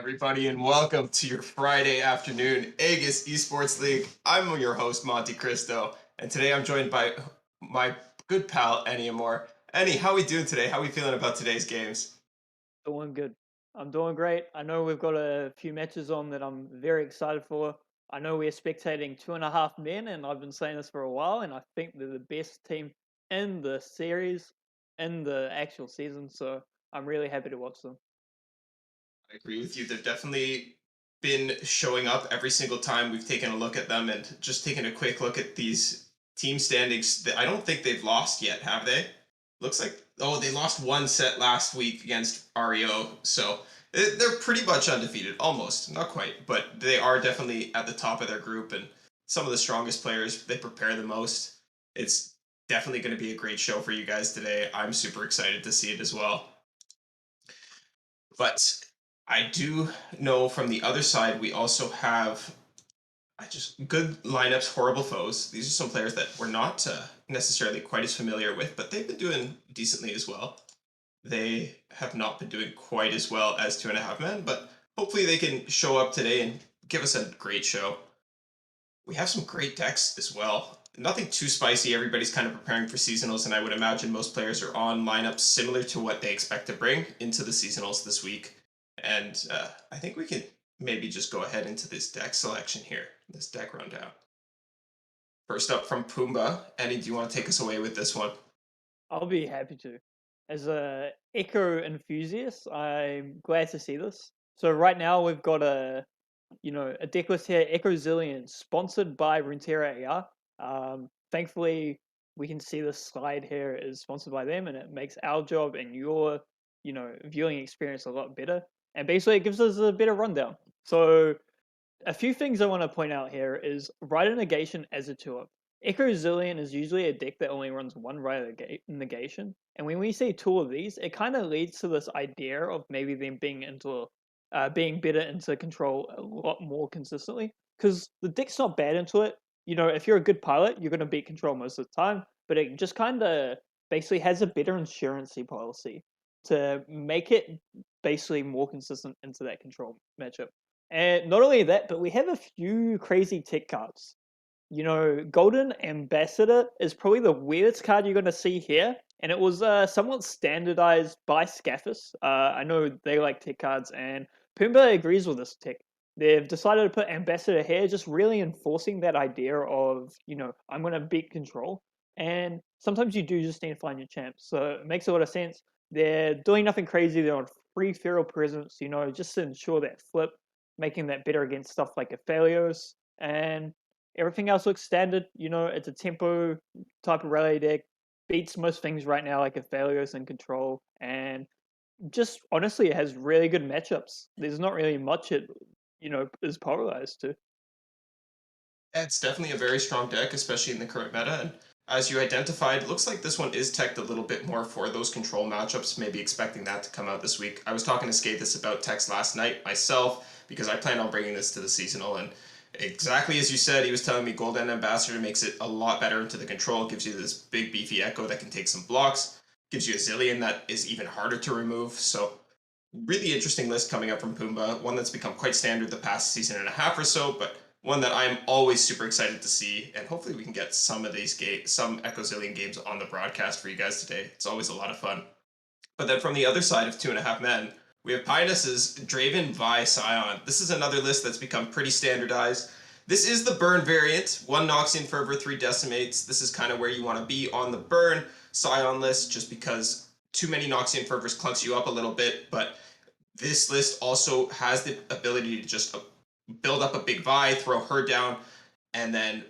everybody, and welcome to your Friday afternoon Aegis Esports League. I'm your host, Monte Cristo, and today I'm joined by my good pal, EMEA. Ennie, how we doing today? How we feeling about today's games? Doing good. I'm doing great. I know we've got a few matches on that I'm very excited for. I know we're spectating 2.5 men, and I've been saying this for a while, and I think they're the best team in the series, in the actual season, so I'm really happy to watch them. I agree with you. They've definitely been showing up every single time we've taken a look at them, and just taking a quick look at these team standings. I don't think they've lost yet, have they? Looks like they lost one set last week against REO, so they're pretty much undefeated, almost, not quite, but they are definitely at the top of their group and some of the strongest players. They prepare the most. It's definitely going to be a great show for you guys today. I'm super excited to see it as well. But I do know from the other side, we also have I just good lineups, horrible foes. These are some players that we're not necessarily quite as familiar with, but they've been doing decently as well. They have not been doing quite as well as 2.5 men, but hopefully they can show up today and give us a great show. We have some great decks as well. Nothing too spicy. Everybody's kind of preparing for seasonals, and I would imagine most players are on lineups similar to what they expect to bring into the seasonals this week. And I think we could maybe just go ahead into this deck selection here, this deck rundown. First up from Pumbaa. Eddie, do you want to take us away with this one? I'll be happy to. As a Echo enthusiast, I'm glad to see this. So right now we've got a deck list here, Echo Zillion, sponsored by Runeterra AR. Thankfully, we can see the slide here is sponsored by them, and it makes our job and your, viewing experience a lot better. And basically, it gives us a better rundown. So, a few things I want to point out here is Rider Negation as a 2-up. Echo Zillion is usually a deck that only runs one Rider Negation, and when we see two of these, it kind of leads to this idea of maybe them being better into control a lot more consistently. Because the deck's not bad into it. If you're a good pilot, you're going to beat control most of the time, but it just kind of basically has a better insurancy policy to make it basically more consistent into that control matchup. And not only that, but we have a few crazy tech cards. Golden Ambassador is probably the weirdest card you're going to see here, and it was somewhat standardized by Scaffus. I know they like tech cards, and Pumbaa agrees with this tech. They've decided to put Ambassador here, just really enforcing that idea of, I'm going to beat control. And sometimes you do just need to find your champs. So it makes a lot of sense. They're doing nothing crazy. They're on free feral presence, just to ensure that flip, making that better against stuff like Aphelios. And everything else looks standard. It's a tempo type of rally deck. Beats most things right now, like Aphelios and Control. And just honestly, it has really good matchups. There's not really much it, is polarized to. It's definitely a very strong deck, especially in the current meta. And as you identified, it looks like this one is teched a little bit more for those control matchups, maybe expecting that to come out this week. I was talking to Skathis about techs last night myself, because I plan on bringing this to the seasonal, and exactly as you said, he was telling me Golden Ambassador makes it a lot better into the control, gives you this big beefy echo that can take some blocks, gives you a Zillion that is even harder to remove, so really interesting list coming up from Pumbaa, one that's become quite standard the past season and a half or so, but one that I'm always super excited to see, and hopefully we can get some of these some Echo Zillion games on the broadcast for you guys today. It's always a lot of fun. But then from the other side of 2.5 men, we have Pinus's Draven Vi Scion. This is another list that's become pretty standardized. This is the burn variant. 1 Noxian Fervor, 3 Decimates. This is kind of where you want to be on the burn Scion list, just because too many Noxian Fervors clunks you up a little bit, but this list also has the ability to just build up a big Vi, throw her down, and then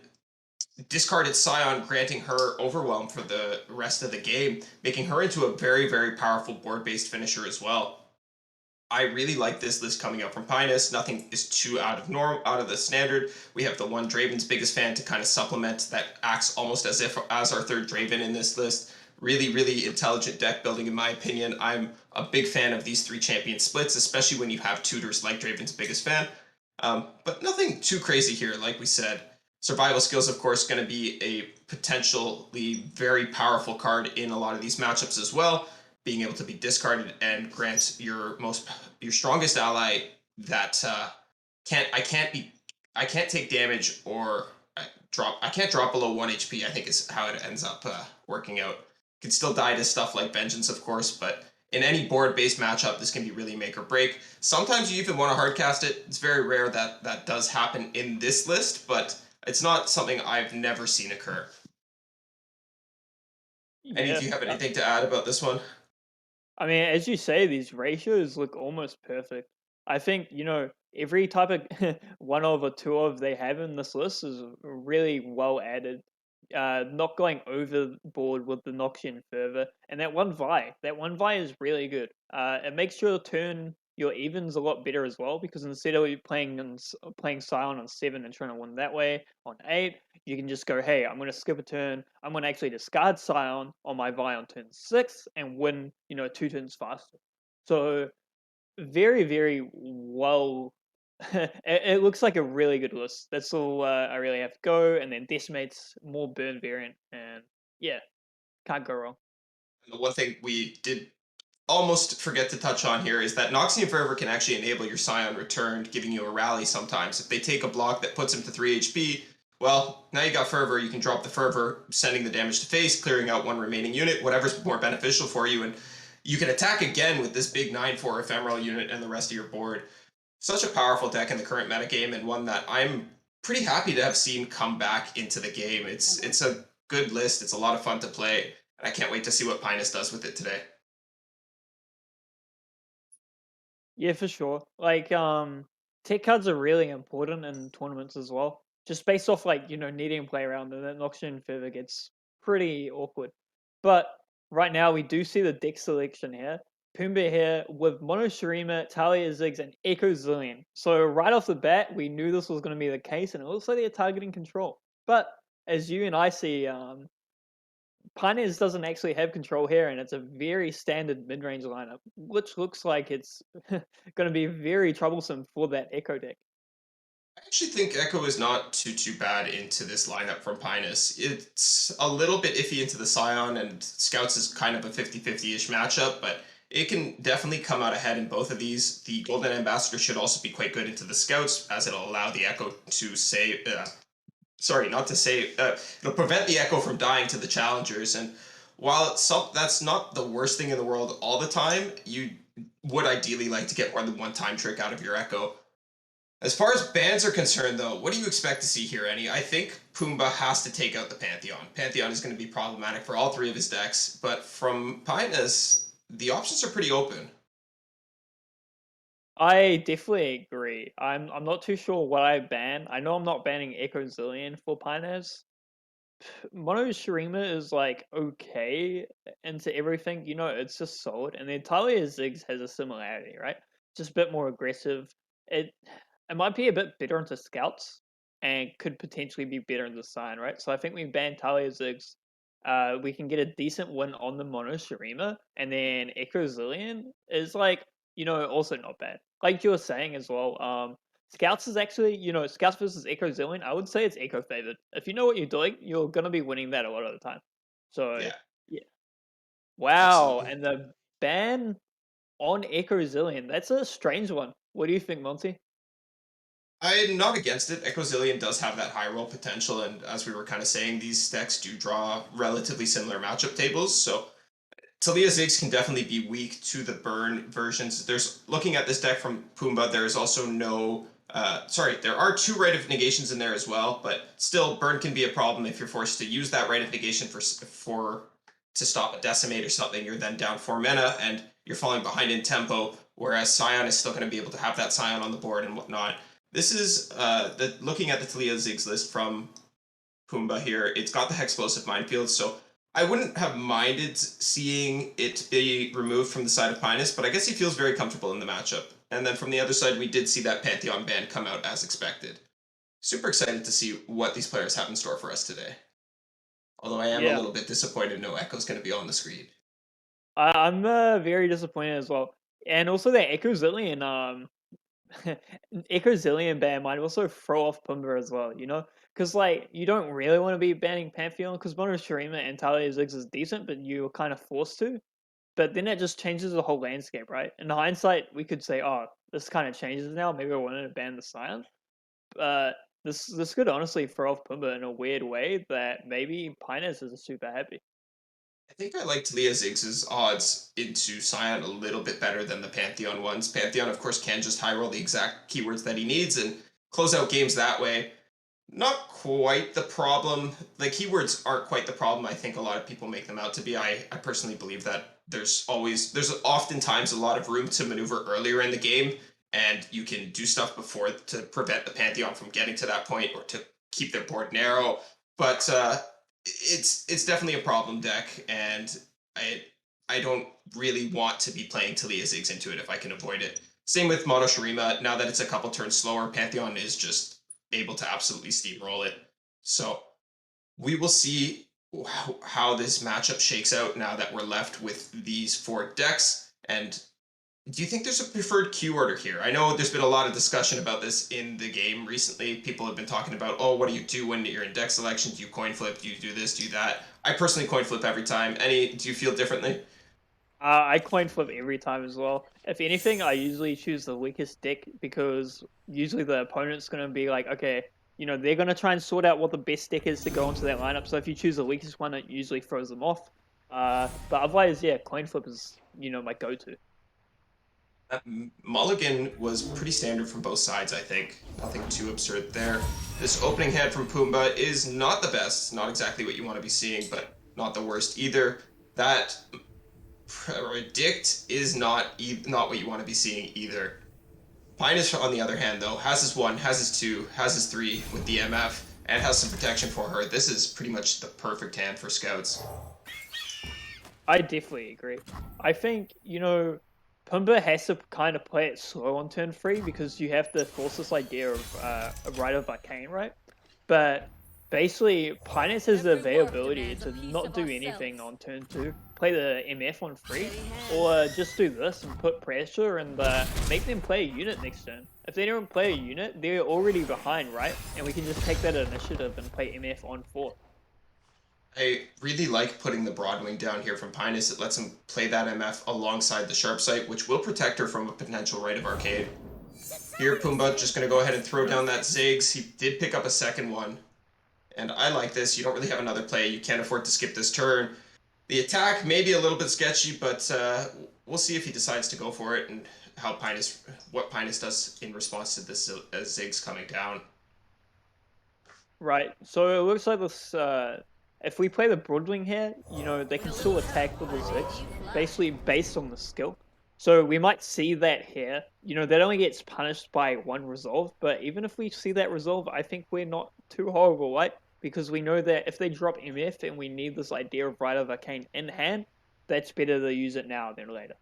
discarded Scion, granting her overwhelm for the rest of the game, making her into a very, very powerful board-based finisher as well. I really like this list coming up from Pinus. Nothing is too out of the standard. We have the one Draven's biggest fan to kind of supplement that acts almost as if as our third Draven in this list. Really, really intelligent deck building in my opinion. I'm a big fan of these 3 champion splits, especially when you have tutors like Draven's biggest fan. But nothing too crazy here, like we said. Survival skills, of course, going to be a potentially very powerful card in a lot of these matchups as well. Being able to be discarded and grant your strongest ally that can't I can't be I can't take damage or I can't drop below 1 HP, I think is how it ends up working out. Can still die to stuff like Vengeance, of course, but in any board-based matchup, this can be really make or break. Sometimes you even want to hardcast it. It's very rare that that does happen in this list, but it's not something I've never seen occur. Any Yeah. of you have anything to add about this one? I mean, as you say, these ratios look almost perfect. I think, every type of one of or two of they have in this list is really well added. Not going overboard with the Noxian further. And that one Vi is really good. It makes your turn, your evens a lot better as well, because instead of you playing Scion on 7 and trying to win that way, on 8, you can just go, hey, I'm going to skip a turn. I'm going to actually discard Scion on my Vi on turn 6 and win, 2 turns faster. So very, very well. it looks like a really good list. That's all I really have to go. And then Decimate's more burn variant. And yeah, can't go wrong. And the one thing we did almost forget to touch on here is that Noxian Fervor can actually enable your Scion returned, giving you a rally sometimes. If they take a block that puts him to 3 HP, well, now you got Fervor, you can drop the Fervor, sending the damage to face, clearing out one remaining unit, whatever's more beneficial for you, and you can attack again with this big 9/4 ephemeral unit and the rest of your board. Such a powerful deck in the current metagame, and one that I'm pretty happy to have seen come back into the game. It's a good list, it's a lot of fun to play, and I can't wait to see what Pinus does with it today. Yeah, for sure. Like, tech cards are really important in tournaments as well. Just based off like, needing to play around, and that Noxian Feather gets pretty awkward. But right now we do see the deck selection here. Pumbaa here with Mono Shurima, Talia Ziggs, and Echo Zillion. So right off the bat, we knew this was going to be the case, and it looks like they're targeting control. But as you and I see, Pioneers doesn't actually have control here, and it's a very standard mid-range lineup, which looks like it's going to be very troublesome for that Echo deck. I actually think Echo is not too bad into this lineup from Pinus. It's a little bit iffy into the Scion, and Scouts is kind of a 50-50-ish matchup, but it can definitely come out ahead in both of these. The Golden Ambassador should also be quite good into the Scouts, as it'll allow the Echo to save. Sorry, not to save. It'll prevent the Echo from dying to the Challengers, and while that's not the worst thing in the world all the time, you would ideally like to get more than one time trick out of your Echo. As far as bans are concerned, though, what do you expect to see here, Annie? I think Pumbaa has to take out the Pantheon. Pantheon is going to be problematic for all three of his decks, but from Pinus, the options are pretty open. I definitely agree. I'm not too sure what I ban. I know I'm not banning Echo Zillion for Pioneers. Mono Shurima is like okay into everything, it's just solid. And then Talia Ziggs has a similarity, right? Just a bit more aggressive. It might be a bit better into scouts and could potentially be better in the sign, right? So I think we ban Talia Ziggs. We can get a decent win on the Mono Shurima, and then Echo Zillion is like, also not bad. Like you were saying as well, Scouts is actually, Scouts versus Echo Zillion, I would say it's Echo favored. If you know what you're doing, you're going to be winning that a lot of the time. So, Yeah, yeah. Wow. absolutely. And the ban on Echo Zillion, that's a strange one. What do you think, Monty? I'm not against it. Ecozillion does have that high roll potential, and as we were kind of saying, these decks do draw relatively similar matchup tables, so Talia Ziggs can definitely be weak to the burn versions. There's looking at this deck from Pumbaa. There is also no. Sorry, there are two Rite of Negations in there as well, but still, burn can be a problem if you're forced to use that Rite of Negation for to stop a decimate or something. You're then down 4 mana and you're falling behind in tempo. Whereas Scion is still going to be able to have that Scion on the board and whatnot. This is looking at the Talia Ziggs list from Pumbaa here. It's got the Hexplosive Minefield, so I wouldn't have minded seeing it be removed from the side of Pinus, but I guess he feels very comfortable in the matchup. And then from the other side, we did see that Pantheon ban come out as expected. Super excited to see what these players have in store for us today. Although I am a Yeah. little bit disappointed no Echo's going to be on the screen. I'm very disappointed as well. And also the Echo Zillion, Echo Zillion ban might also throw off Pumbaa as well, Because, like, you don't really want to be banning Pantheon because Mono Shurima and Talia Ziggs is decent, but you're kind of forced to. but then it just changes the whole landscape, right? In hindsight, we could say, oh, this kind of changes now. Maybe I wanted to ban the Scion. But this could honestly throw off Pumbaa in a weird way that maybe Pinus isn't super happy. I think I like Talia Ziggs's odds into Scion a little bit better than the Pantheon ones. Pantheon, of course, can just high roll the exact keywords that he needs and close out games that way. Not quite the problem. The keywords aren't quite the problem. I think a lot of people make them out to be. I personally believe that there's oftentimes a lot of room to maneuver earlier in the game, and you can do stuff before to prevent the Pantheon from getting to that point or to keep their board narrow. But it's definitely a problem deck, and I don't really want to be playing Talia Ziggs into it if I can avoid it. Same with Mono Shurima. Now that it's a couple turns slower, Pantheon is just able to absolutely steamroll it. So we will see how this matchup shakes out now that we're left with these four decks. And do you think there's a preferred queue order here? I know there's been a lot of discussion about this in the game recently. People have been talking about, oh, what do you do when you're in deck selection? Do you coin flip? Do you do this? Do you that? I personally coin flip every time. Do you feel differently? I coin flip every time as well. If anything, I usually choose the weakest deck because usually the opponent's going to be like, okay, they're going to try and sort out what the best deck is to go into that lineup. So if you choose the weakest one, it usually throws them off. But otherwise, yeah, coin flip is, my go-to. Mulligan was pretty standard from both sides, I think. Nothing too absurd there. This opening hand from Pumbaa is not the best. Not exactly what you want to be seeing, but not the worst either. That Predict is not what you want to be seeing either. Pinus, on the other hand, though, has his 1, has his 2, has his 3 with the MF, and has some protection for her. This is pretty much the perfect hand for scouts. I definitely agree. I think, Pumbaa has to kind of play it slow on turn 3 because you have to force this idea of a Rite of Arcane, right? But basically, Pinus has the availability to not do anything on turn 2, play the MF on 3, or just do this and put pressure and make them play a unit next turn. If they don't play a unit, they're already behind, right? And we can just take that initiative and play MF on 4. I really like putting the Broadwing down here from Pinus. It lets him play that MF alongside the Sharp Sight, which will protect her from a potential Rite of Arcade. Here, Pumbaa just going to go ahead and throw down that Ziggs. He did pick up a second one. And I like this. You don't really have another play. You can't afford to skip this turn. The attack may be a little bit sketchy, but we'll see if he decides to go for it and what Pinus does in response to this Ziggs coming down. Right. So it looks like this. If we play the Broadwing here, they can still attack with the Ziggs, basically based on the skill. So we might see that here. That only gets punished by 1 resolve, but even if we see that resolve, I think we're not too horrible, right? Because we know that if they drop MF and we need this idea of Rite of Arcane in hand, that's better to use it now than later.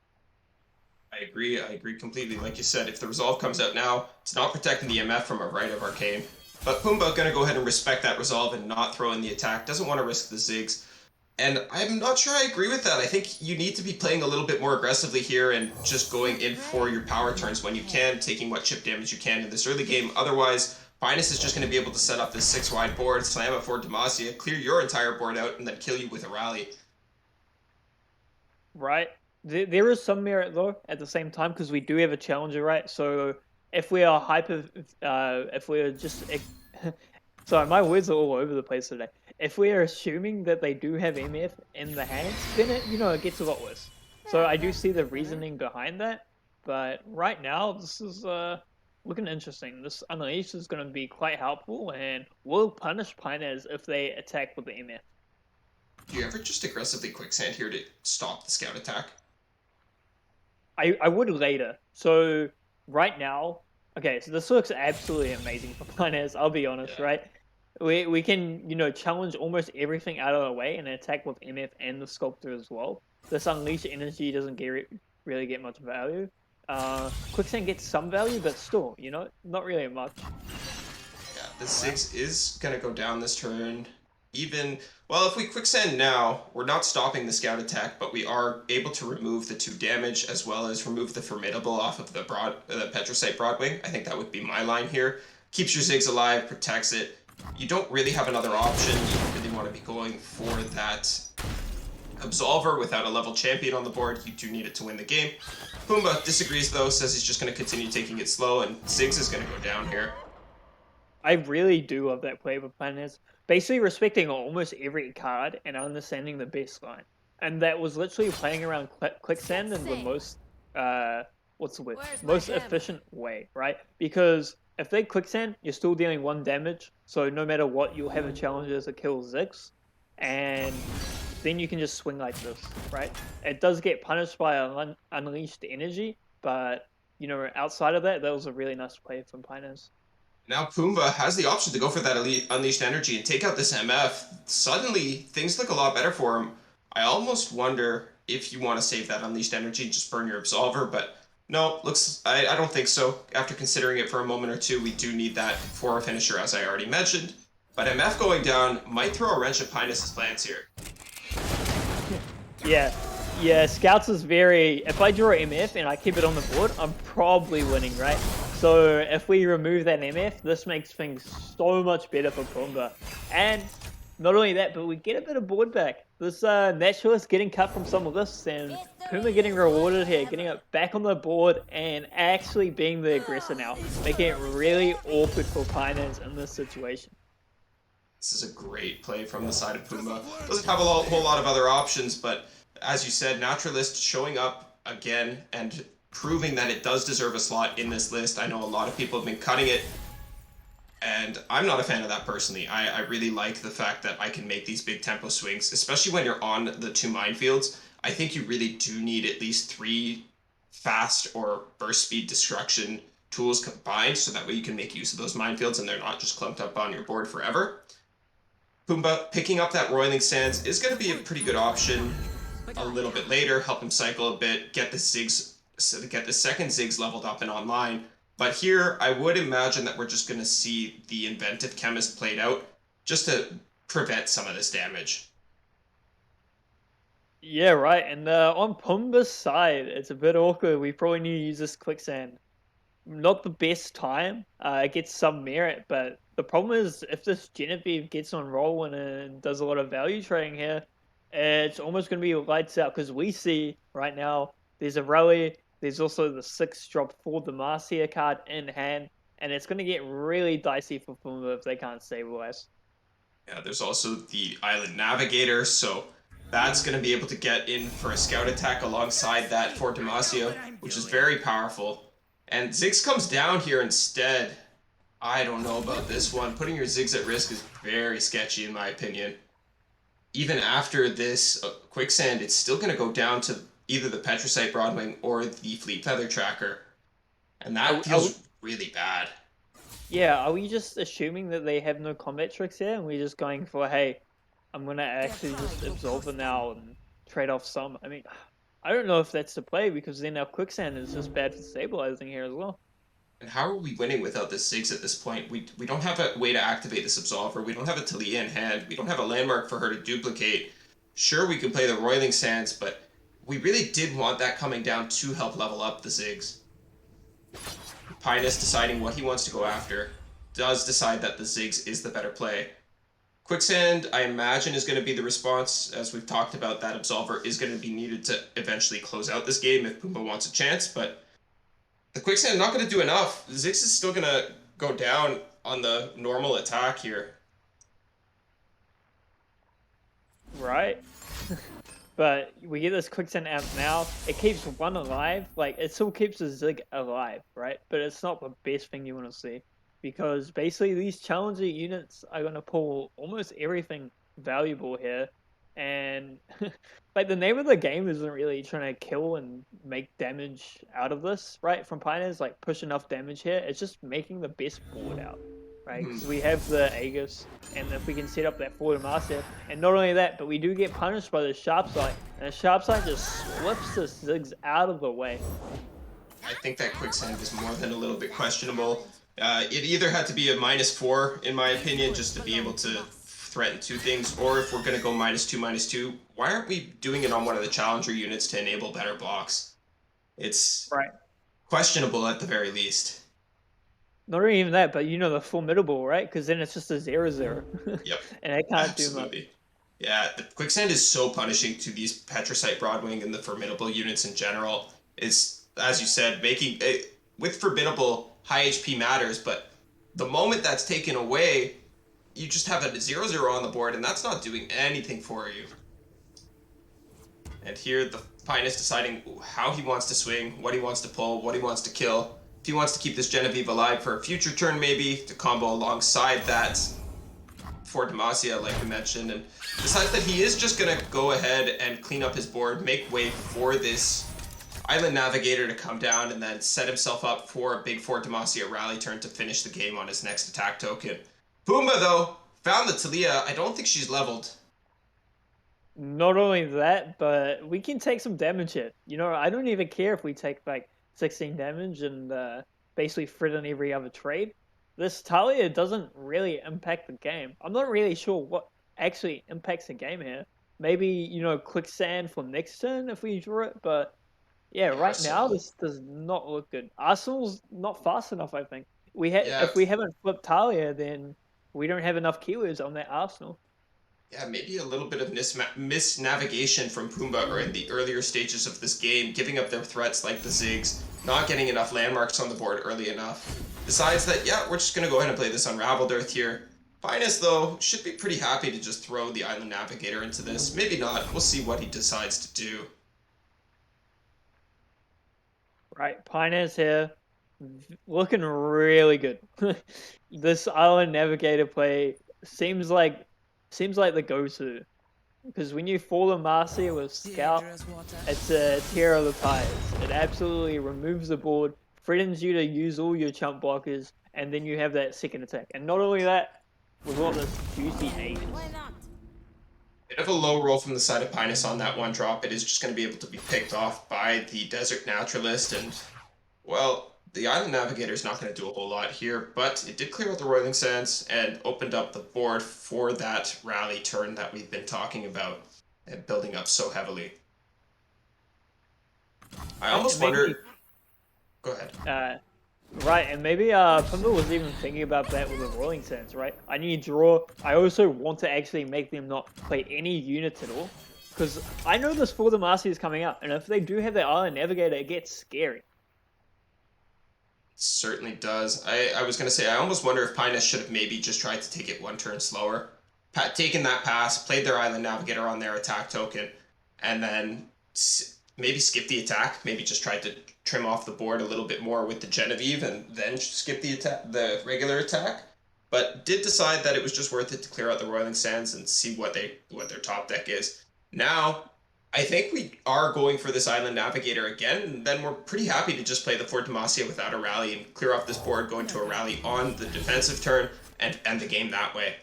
I agree completely. Like you said, if the resolve comes out now, it's not protecting the MF from a Rite of Arcane. But Pumbaa going to go ahead and respect that resolve and not throw in the attack. Doesn't want to risk the Ziggs. And I'm not sure I agree with that. I think you need to be playing a little bit more aggressively here and just going in for your power turns when you can, taking what chip damage you can in this early game. Otherwise, Pinus is just going to be able to set up this 6-wide board, slam it for Demacia, clear your entire board out, and then kill you with a rally. Right. There is some merit, though, at the same time, because we do have a challenger, right? So if we are if we are just... Sorry, my words are all over the place today. If we are assuming that they do have MF in the hands, then it gets a lot worse. So I do see the reasoning behind that, but right now this is looking interesting. This Unleash is going to be quite helpful and will punish Piners if they attack with the MF. Do you ever just aggressively quicksand here to stop the scout attack? I would later. So right now, okay, so this looks absolutely amazing for Piners, I'll be honest, Yeah. right? We can, challenge almost everything out of the way and attack with MF and the Sculptor as well. This Unleash energy doesn't really get much value. Quicksand gets some value, but still, not really much. Yeah, the Ziggs is going to go down this turn. Well, if we quicksand now, we're not stopping the scout attack, but we are able to remove the 2 damage as well as remove the Formidable off of the Petrosite Broadwing. I think that would be my line here. Keeps your Ziggs alive, protects it. You don't really have another option. You don't really want to be going for that Absolver without a level champion on the board, you do need it to win the game. Pumbaa disagrees though, says he's just going to continue taking it slow, and Ziggs is going to go down here. I really do love that play with planners. Basically respecting almost every card and understanding the best line. And that was literally playing around quicksand in the most what's the word? Most efficient way, right? Because if they quicksand, you're still dealing 1 damage. So no matter what, you'll have a challenger that kills Ziggs. And then you can just swing like this, right? It does get punished by unleashed energy, but outside of that, that was a really nice play from Piners. Now Pumbaa has the option to go for that elite unleashed energy and take out this MF. Suddenly, things look a lot better for him. I almost wonder if you want to save that unleashed energy and just burn your Absolver, but no, I don't think so. After considering it for a moment or two, we do need that for a finisher, as I already mentioned. But MF going down might throw a wrench at Pinus' plans here. Yeah, yeah. Scouts is very. If I draw MF and I keep it on the board, I'm probably winning, right? So if we remove that MF, this makes things so much better for Pumbaa. And not only that, but we get a bit of board back. This Naturalist getting cut from some of this, and Pumbaa getting rewarded here, getting it back on the board, and actually being the aggressor now, making it really awkward for Piners in this situation. This is a great play from the side of Pumbaa. Doesn't have a whole lot of other options, but as you said, Naturalist showing up again and proving that it does deserve a slot in this list. I know a lot of people have been cutting it, and I'm not a fan of that personally. I really like the fact that I can make these big tempo swings, especially when you're on the 2 minefields. I think you really do need at least 3 fast or burst speed destruction tools combined, so that way you can make use of those minefields and they're not just clumped up on your board forever. Pumbaa picking up that Roiling Sands is going to be a pretty good option a little bit later, help him cycle a bit, get the Ziggs, so get the second Ziggs leveled up and online. But here, I would imagine that we're just going to see the Inventive Chemist played out just to prevent some of this damage. Yeah, right. And on Pumbaa's side, it's a bit awkward. We probably need to use this quicksand. Not the best time. It gets some merit, but the problem is if this Genevieve gets on roll and does a lot of value trading here, it's almost going to be lights out because we see right now there's a rally. There's also the 6 drop for the Marcia card in hand, and it's going to get really dicey for Pumbaa if they can't stabilize. Yeah, there's also the Island Navigator, so that's going to be able to get in for a scout attack alongside that for Demacia, which is very powerful. And Ziggs comes down here instead. I don't know about this one. Putting your Ziggs at risk is very sketchy in my opinion. Even after this quicksand, it's still going to go down to either the Petrosite Broadwing or the Fleet Feather Tracker. And Are, that are, feels really bad. yeah, are we just assuming that they have no combat tricks here and we're just going for, hey, I'm gonna actually just absorb it now and trade off some. I mean, I don't know if that's the play because then our quicksand is just bad for stabilizing here as well. And how are we winning without this Ziggs at this point? We don't have a way to activate this Absolver. We don't have a Talia in hand. We don't have a landmark for her to duplicate. Sure, we can play the Roiling Sands, but we really did want that coming down to help level up the Ziggs. Pinus deciding what he wants to go after does decide that the Ziggs is the better play. Quicksand, I imagine, is going to be the response. As we've talked about, that Absolver is going to be needed to eventually close out this game if Pumbaa wants a chance, but the Quicksand not going to do enough. Ziggs is still going to go down on the normal attack here. Right? But we get this quicksand out now. It keeps one alive. Like, it still keeps the Zig alive, right? But it's not the best thing you want to see. Because basically these challenger units are going to pull almost everything valuable here. And like the name of the game isn't really trying to kill and make damage out of this, right? From Pioneers, like push enough damage here. It's just making the best board out, right? Hmm. Because we have the Aegis, and if we can set up that forward master, and not only that, but we do get punished by the sharp side, and the sharp side just flips the Ziggs out of the way. I think that Quicksand is more than a little bit questionable. It either had to be a -4, in my opinion, just to be able to threaten 2 things, or if we're going to go -2/-2, why aren't we doing it on one of the challenger units to enable better blocks? It's Right. questionable at the very least. Not even that, but the formidable, right? Because then it's just a 0/0, Yep, and I can't do much. absolutely. Yeah, the quicksand is so punishing to these Petrosite Broadwing and the formidable units in general. It's, as you said, making it, with formidable high HP matters, but the moment that's taken away, you just have a 0-0 on the board, and that's not doing anything for you. And here the Pine is deciding how he wants to swing, what he wants to pull, what he wants to kill. If he wants to keep this Genevieve alive for a future turn, maybe to combo alongside that for Demacia, like we mentioned, and decides that he is just gonna go ahead and clean up his board, make way for this Island Navigator to come down, and then set himself up for a big Fort Demacia rally turn to finish the game on his next attack token. Pumbaa, though, found the Talia. I don't think she's leveled. Not only that, but we can take some damage here. I don't even care if we take like 16 damage and basically frit on every other trade. This Talia doesn't really impact the game. I'm not really sure what actually impacts the game here. Maybe, quicksand for next turn if we draw it, but yeah, The right now Arsenal. this does not look good. Arsenal's not fast enough, I think. If Yeah, we haven't flipped Talia, then we don't have enough keywords on that Arsenal. yeah, maybe a little bit of misnavigation from Pumbaa or in the earlier stages of this game, giving up their threats like the Ziggs, not getting enough landmarks on the board early enough. Decides that, yeah, we're just going to go ahead and play this Unraveled Earth here. Finest, though, should be pretty happy to just throw the Island Navigator into this. Maybe not. We'll see what he decides to do. Right, Pioneers here, looking really good. This Island Navigator play seems like the go-to because when you fall a Marcia with Scout, it's a tear of the tires. It absolutely removes the board, threatens you to use all your chump blockers, and then you have that second attack. And not only that, we've got this juicy Aegis. Bit of a low roll from the side of Pinus on that one drop. It is just going to be able to be picked off by the Desert Naturalist, and well, the Island Navigator is not going to do a whole lot here, but it did clear out the Roiling Sands and opened up the board for that rally turn that we've been talking about and building up so heavily. I And almost maybe wonder. Go ahead. uh, right, and maybe Pumbaa was even thinking about that with the Rolling Sands, right? I need to draw. I also want to actually make them not play any units at all, because I know this for the Marcy is coming up, and if they do have their Island Navigator, it gets scary. Certainly does. I was going to say, I almost wonder if Pinus should have maybe just tried to take it one turn slower. Taken that pass, played their Island Navigator on their attack token, and then maybe skip the attack. Maybe just tried to trim off the board a little bit more with the Genevieve and then skip the regular attack. But did decide that it was just worth it to clear out the Roiling Sands and see what their top deck is. Now, I think we are going for this Island Navigator again, and then we're pretty happy to just play the Fort Demacia without a rally and clear off this board, going to a rally on the defensive turn and end the game that way.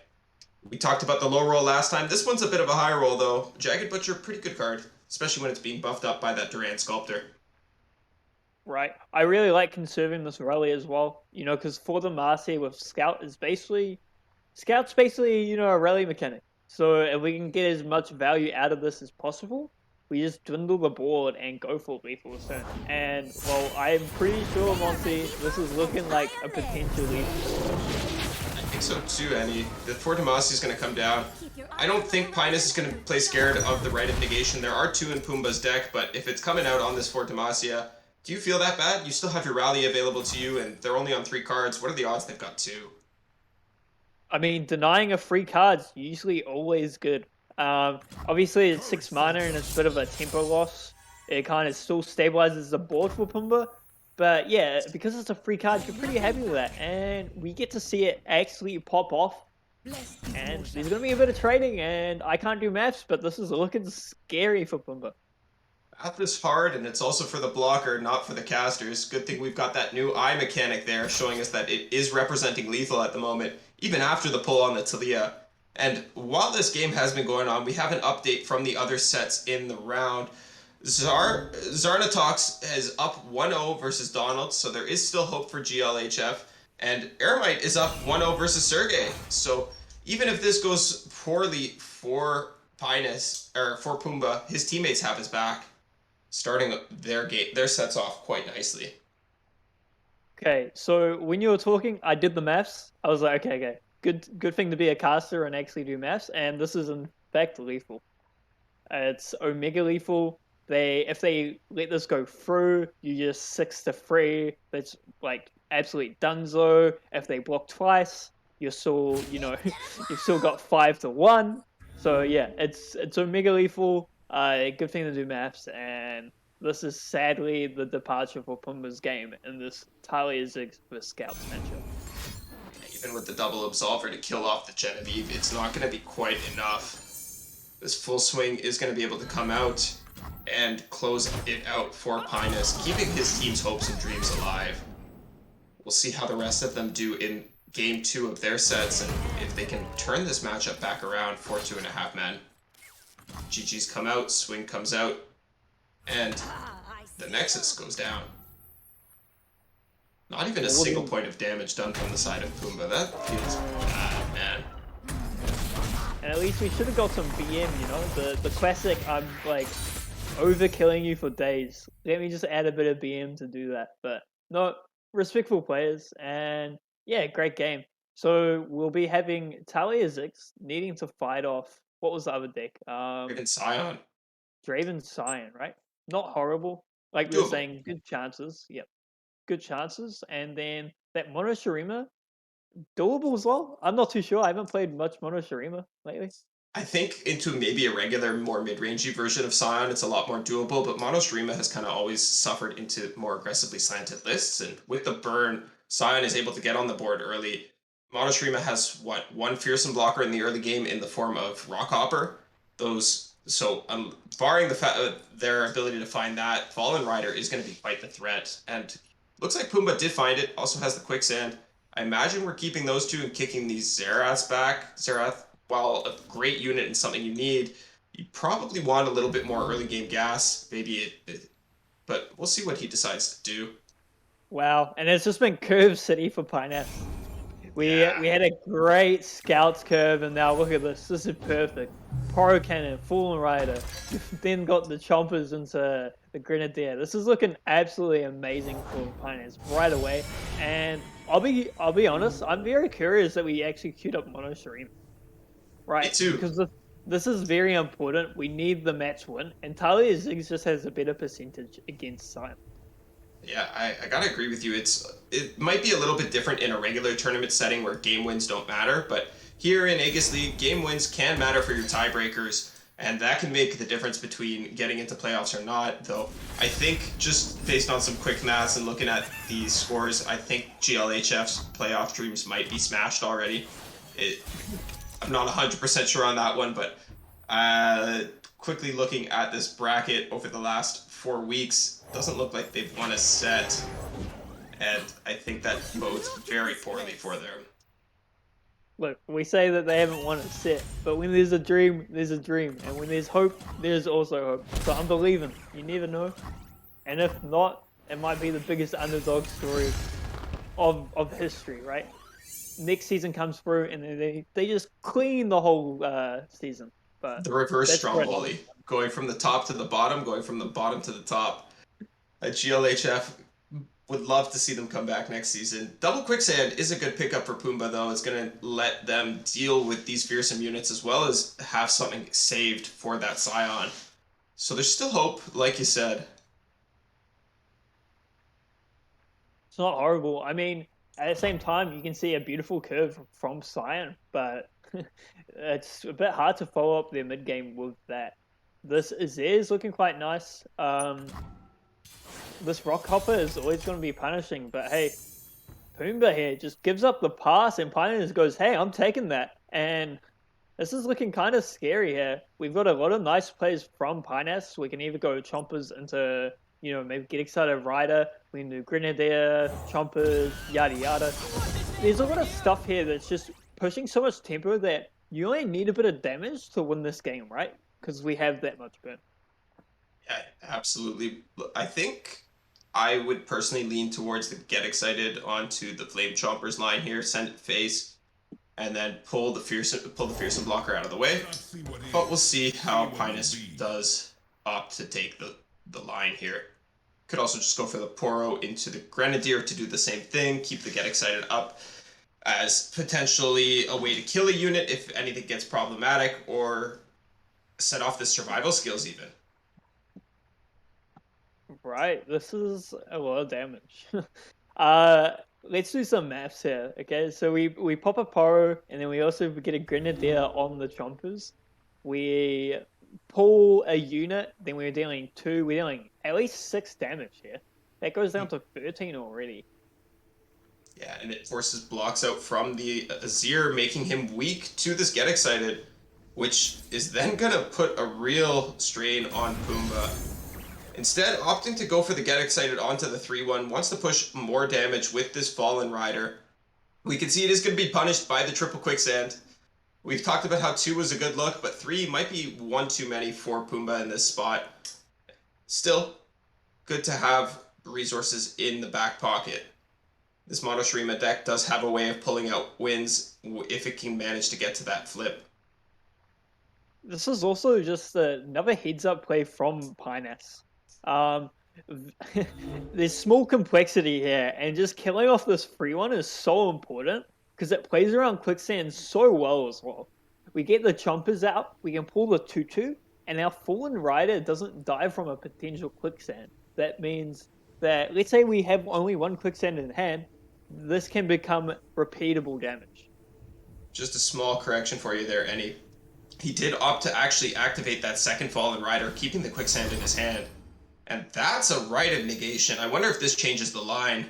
We talked about the low roll last time. This one's a bit of a high roll, though. Jagged Butcher, pretty good card, especially when it's being buffed up by that Durand Sculptor. Right, I really like conserving this rally as well. Because for the Marcy with Scout's basically a rally mechanic. So if we can get as much value out of this as possible, we just dwindle the board and go for lethal ascent. And well, I'm pretty sure, Monty, this is looking like a potential lethal. I think so too, Annie. The Fort Demacia is going to come down. I don't think Pinus is going to play scared of the Rite of Negation. There are two in Pumbaa's deck, but if it's coming out on this Fort Demacia, do you feel that bad? You still have your rally available to you, and they're only on 3 cards. What are the odds they've got two? I mean, denying a free card's usually always good. Obviously, it's 6 mana and it's a bit of a tempo loss. It kind of still stabilizes the board for Pumbaa. But yeah, because it's a free card, you're pretty happy with that. And we get to see it actually pop off. And there's going to be a bit of trading, and I can't do maths, but this is looking scary for Pumbaa. Math is hard, and it's also for the blocker, not for the casters. Good thing we've got that new eye mechanic there, showing us that it is representing lethal at the moment, even after the pull on the Talia. And while this game has been going on, we have an update from the other sets in the round. Zarnatox is up 1-0 versus Donald, so there is still hope for GLHF. And Eremite is up 1-0 versus Sergey. So even if this goes poorly for Pinus, or for Pumbaa, his teammates have his back, starting their sets off quite nicely. Okay, so when you were talking, I did the maths. I was like, okay, good thing to be a caster and actually do maths. And this is back to lethal. It's Omega lethal. If they let this go through, you just 6-3. That's like absolute dunzo. If they block twice, you're still you've still got 5-1. So yeah, it's Omega lethal. Good thing to do maths, and this is sadly the departure for Pumbaa's game in this Talia Ziggs vs Scouts matchup. Even with the double Absolver to kill off the Genevieve, it's not going to be quite enough. This full swing is going to be able to come out and close it out for Pinus, keeping his team's hopes and dreams alive. We'll see how the rest of them do in game 2 of their sets, and if they can turn this matchup back around for 2.5 men. GG's come out, swing comes out, and the Nexus goes down. Not even a single point of damage done from the side of Pumbaa. That feels bad, man. And at least we should have got some BM, the classic, I'm like overkilling you for days. Let me just add a bit of BM to do that. But no, respectful players, and yeah, great game. So we'll be having Talia Ziggs needing to fight off, what was the other deck? Draven Scion. Draven Scion, right? Not horrible. Like we were saying, good chances. Yep. Good chances. And then that Mono Shurima, doable as well. I'm not too sure. I haven't played much Mono Shurima lately. I think into maybe a regular, more mid-rangey version of Scion, it's a lot more doable, but Mono Shurima has kind of always suffered into more aggressively slanted lists, and with the burn, Scion is able to get on the board early. Mono Shurima has, one fearsome blocker in the early game in the form of Rockhopper. Barring their ability to find that, Fallen Rider is going to be quite the threat, and looks like Pumbaa did find it, also has the Quicksand. I imagine we're keeping those two and kicking these Zeraths back. Zerath, while a great unit and something you need, you probably want a little bit more early game gas. But we'll see what he decides to do. Wow, and it's just been curve city for Pinus. We had a great scouts curve, and now look at this. This is perfect. Pyro Cannon, Fallen Rider. You've then got the chompers into the Grenadier. This is looking absolutely amazing for Pinus right away. And I'll be honest, I'm very curious that we actually queued up Mono Shurima. Right? Me too. Because this is very important. We need the match win, and Talia Ziggs just has a better percentage against Scion. Yeah, I gotta agree with you. It might be a little bit different in a regular tournament setting where game wins don't matter, but here in Aegis League, game wins can matter for your tiebreakers, and that can make the difference between getting into playoffs or not. Though I think just based on some quick maths and looking at these scores, I think GLHF's playoff dreams might be smashed already. I'm not 100% sure on that one, but quickly looking at this bracket over the last 4 weeks, doesn't look like they've won a set, and I think that bodes very poorly for them. Look, we say that they haven't won a set, but when there's a dream, there's a dream, and when there's hope, there's also hope. So I'm believing. You never know, and if not, it might be the biggest underdog story of history, right? Next season comes through, and they just clean the whole season. But the reverse Stromboli, going from the top to the bottom, going from the bottom to the top. GLHF would love to see them come back next season. Double Quicksand is a good pickup for Pumbaa, though. It's going to let them deal with these fearsome units as well as have something saved for that Scion. So there's still hope, like you said. It's not horrible. I mean, at the same time, you can see a beautiful curve from Scion, but it's a bit hard to follow up their mid game with that. This is looking quite nice. This Rockhopper is always going to be punishing, but hey, Pumbaa here just gives up the pass, and Pinus goes, "Hey, I'm taking that." And this is looking kind of scary here. We've got a lot of nice plays from Pinus. We can either go Chompers into, maybe get excited Rider. We can do Grenadier, Chompers, yada yada. There's a lot of stuff here that's just pushing so much tempo that you only need a bit of damage to win this game, right? Because we have that much burn. Yeah, absolutely. I think I would personally lean towards the get excited onto the Flame Chompers line here, send it face, and then pull the fearsome blocker out of the way. But we'll see how Pinus does opt to take the line here. Could also just go for the Poro into the Grenadier to do the same thing, keep the get excited up as potentially a way to kill a unit if anything gets problematic, or set off the survival skills even. Right, this is a lot of damage. uh, let's do some maths here. Okay, so we pop a Poro, and then we also get a Grenadier on the Chompers. We pull a unit, then we're dealing two. We're dealing at least 6 damage here. That goes down to 13 already. Yeah, and it forces blocks out from the Azir, making him weak to this Get Excited, which is then gonna put a real strain on Pumbaa. Instead, opting to go for the Get Excited onto the 3-1, wants to push more damage with this Fallen Rider. We can see it is going to be punished by the triple quicksand. We've talked about how 2 was a good look, but 3 might be one too many for Pumbaa in this spot. Still, good to have resources in the back pocket. This Mono Shurima deck does have a way of pulling out wins if it can manage to get to that flip. This is also just another heads-up play from Pinus. Um, there's small complexity here, and just killing off this free one is so important because it plays around quicksand so well as well. We get the chompers out, we can pull the 2-2, and our fallen rider doesn't die from a potential quicksand. That means that, let's say we have only one quicksand in hand, this can become repeatable damage. Just a small correction for you there, Ennie. He did opt to actually activate that second Fallen Rider, keeping the quicksand in his hand. And that's a right of negation. I wonder if this changes the line.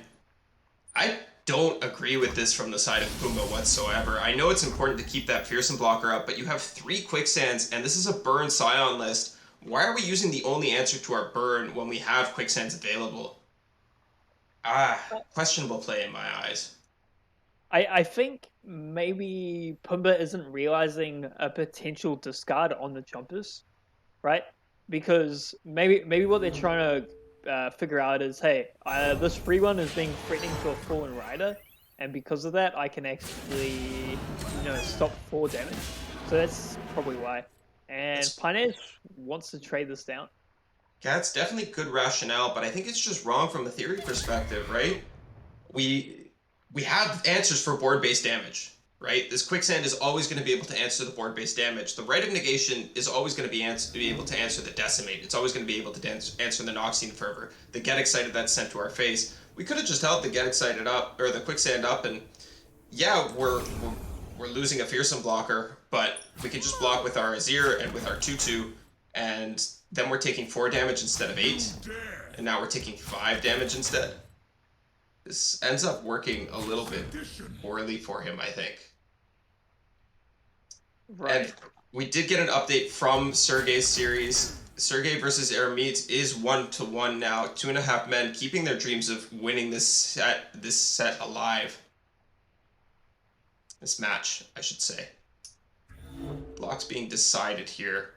I don't agree with this from the side of Pumbaa whatsoever. I know it's important to keep that Fearsome blocker up, but you have 3 quicksands, and this is a burn Scion list. Why are we using the only answer to our burn when we have quicksands available? Questionable play in my eyes. I think maybe Pumbaa isn't realizing a potential discard on the jumpers, right? Because maybe what they're trying to figure out is, hey, this free one is being threatening to a fallen rider, and because of that, I can actually stop 4 damage. So that's probably why. And That's, Pinez wants to trade this down. yeah, it's definitely good rationale, but I think it's just wrong from a theory perspective, right? we we have answers for board-based damage, right? This quicksand is always going to be able to answer the board-based damage. The right of negation is always going to be able to answer the decimate. It's always going to be able to answer the Noxian fervor. The get excited that's sent to our face. We could have just held the get excited up or the quicksand up, and yeah, we're losing a fearsome blocker, but we can just block with our Azir and with our 2/2, and then we're taking 4 damage instead of 8, and now we're taking 5 damage instead. This ends up working a little bit poorly for him, I think. Right. And we did get an update from Sergey's series. Sergey versus Eremit is 1-1 now. 2.5 men keeping their dreams of winning this set alive. This match, I should say. Blocks being decided here.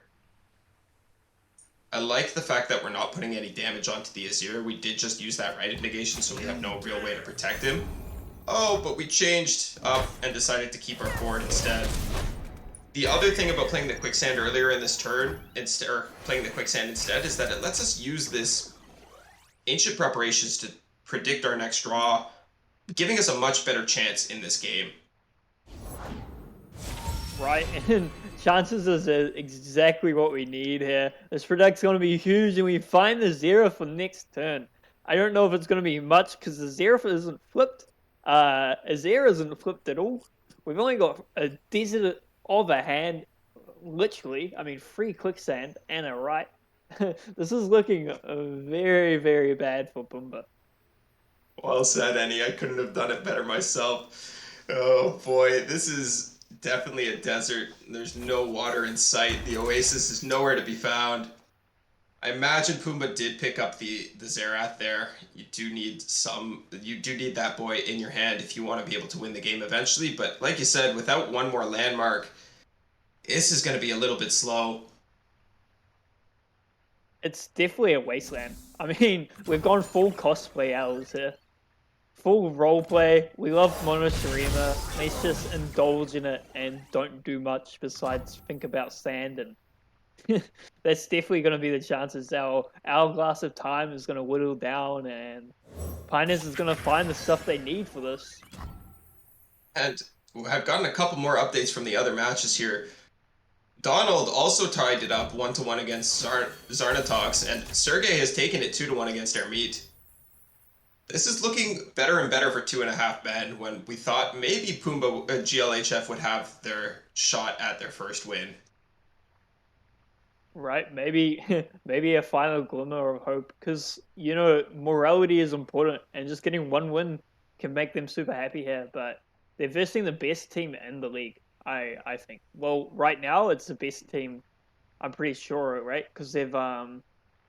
I like the fact that we're not putting any damage onto the Azir. We did just use that right of negation, so we have no real way to protect him. Oh, but we changed up and decided to keep our forward instead. The other thing about playing the quicksand earlier in this turn, or playing the quicksand instead, is that it lets us use this ancient preparations to predict our next draw, giving us a much better chance in this game. Right, and chances is exactly what we need here. This product's going to be huge, and we find the Zero for next turn. I don't know if it's going to be much, because the Zero isn't flipped. Azir isn't flipped at all. We've only got a desert of a hand, literally. I mean, 3 quicksand and a right. This is looking very, very bad for Pumbaa. Well said, Ennie. I couldn't have done it better myself. Oh boy, this is definitely a desert. There's no water in sight. The oasis is nowhere to be found. I imagine Pumbaa did pick up the Zerath there. You do need that boy in your hand if you want to be able to win the game eventually. But like you said, without one more landmark, this is going to be a little bit slow. It's definitely a wasteland. I mean, we've gone full cosplay hours here. Full roleplay. We love Mono Shurima. Let's just indulge in it and don't do much besides think about sand. And that's definitely going to be the chances. Our hourglass of time is going to whittle down, and Pioneers is going to find the stuff they need for this. And I've gotten a couple more updates from the other matches here. Donald also tied it up 1-1 against Zarnatox, and Sergey has taken it 2-1 against Ermit. This is looking better and better for 2.5 men when we thought maybe Pumbaa GLHF would have their shot at their first win. Right, maybe maybe a final glimmer of hope, because you know morality is important, and just getting one win can make them super happy here. But they're versing the best team in the league, I think. Well, right now it's the best team. I'm pretty sure, right? Because they've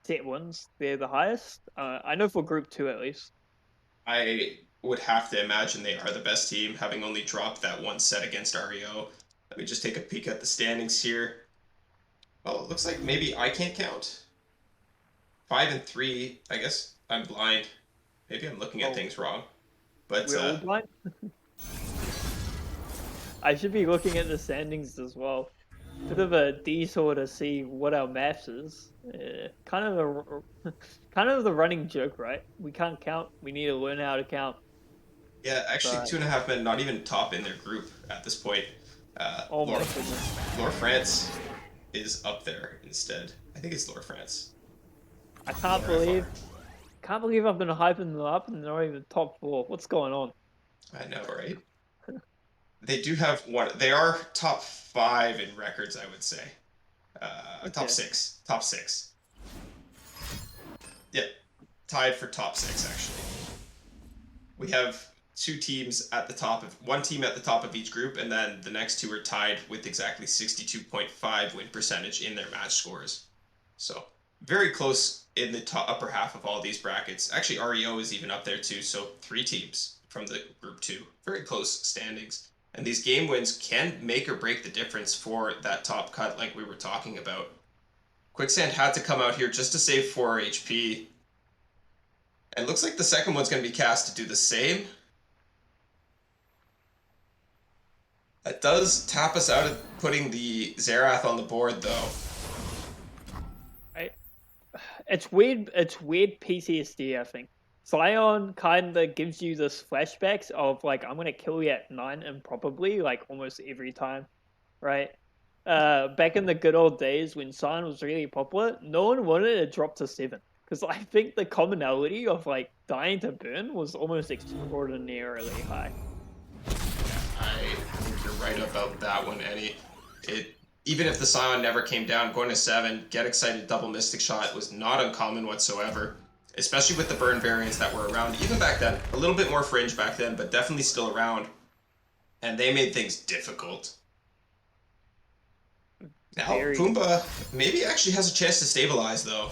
set wins, they're the highest. I know for Group 2 at least. I would have to imagine they are the best team, having only dropped that one set against REO. Let me just take a peek at the standings here. Oh, it looks like maybe I can't count. 5-3. I guess I'm blind. Maybe I'm looking at Oh, things wrong. But we're all blind. I should be looking at the standings as well. Bit of a detour to see what our maths is. Kind of kind of the running joke, right? We can't count. We need to learn how to count. yeah, actually, But 2.5 men not even top in their group at this point. oh LoR, my goodness, LoR France is up there instead. I think it's LoR France. I can't LoR believe I've been hyping them up and they're not even top four. What's going on? I know, right? They do have one. They are top 5 in records, I would say. Top Okay, 6. Top 6. Yeah, tied for top 6 actually. We have one team at the top of each group, and then the next two are tied with exactly 62.5 win percentage in their match scores. So very close in the upper half of all these brackets. Actually, REO is even up there too. So 3 teams from the group 2, very close standings. And these game wins can make or break the difference for that top cut, like we were talking about. Quicksand had to come out here just to save 4 HP. And looks like the second one's going to be cast to do the same. That does tap us out of putting the Xerath on the board, though. right. It's weird. It's weird PTSD. I think Scion kind of gives you this flashbacks of like I'm gonna kill you at 9 improbably, like almost every time, right? Back in the good old days when Scion was really popular, no one wanted to drop to 7 because I think the commonality of like dying to burn was almost extraordinarily high. I think you're right about that one, Eddie. Even if the Scion never came down, going to 7, get excited double Mystic Shot was not uncommon whatsoever. Especially with the burn variants that were around, even back then. A little bit more fringe back then, but definitely still around. And they made things difficult. Now, Very. Pumbaa maybe actually has a chance to stabilize, though.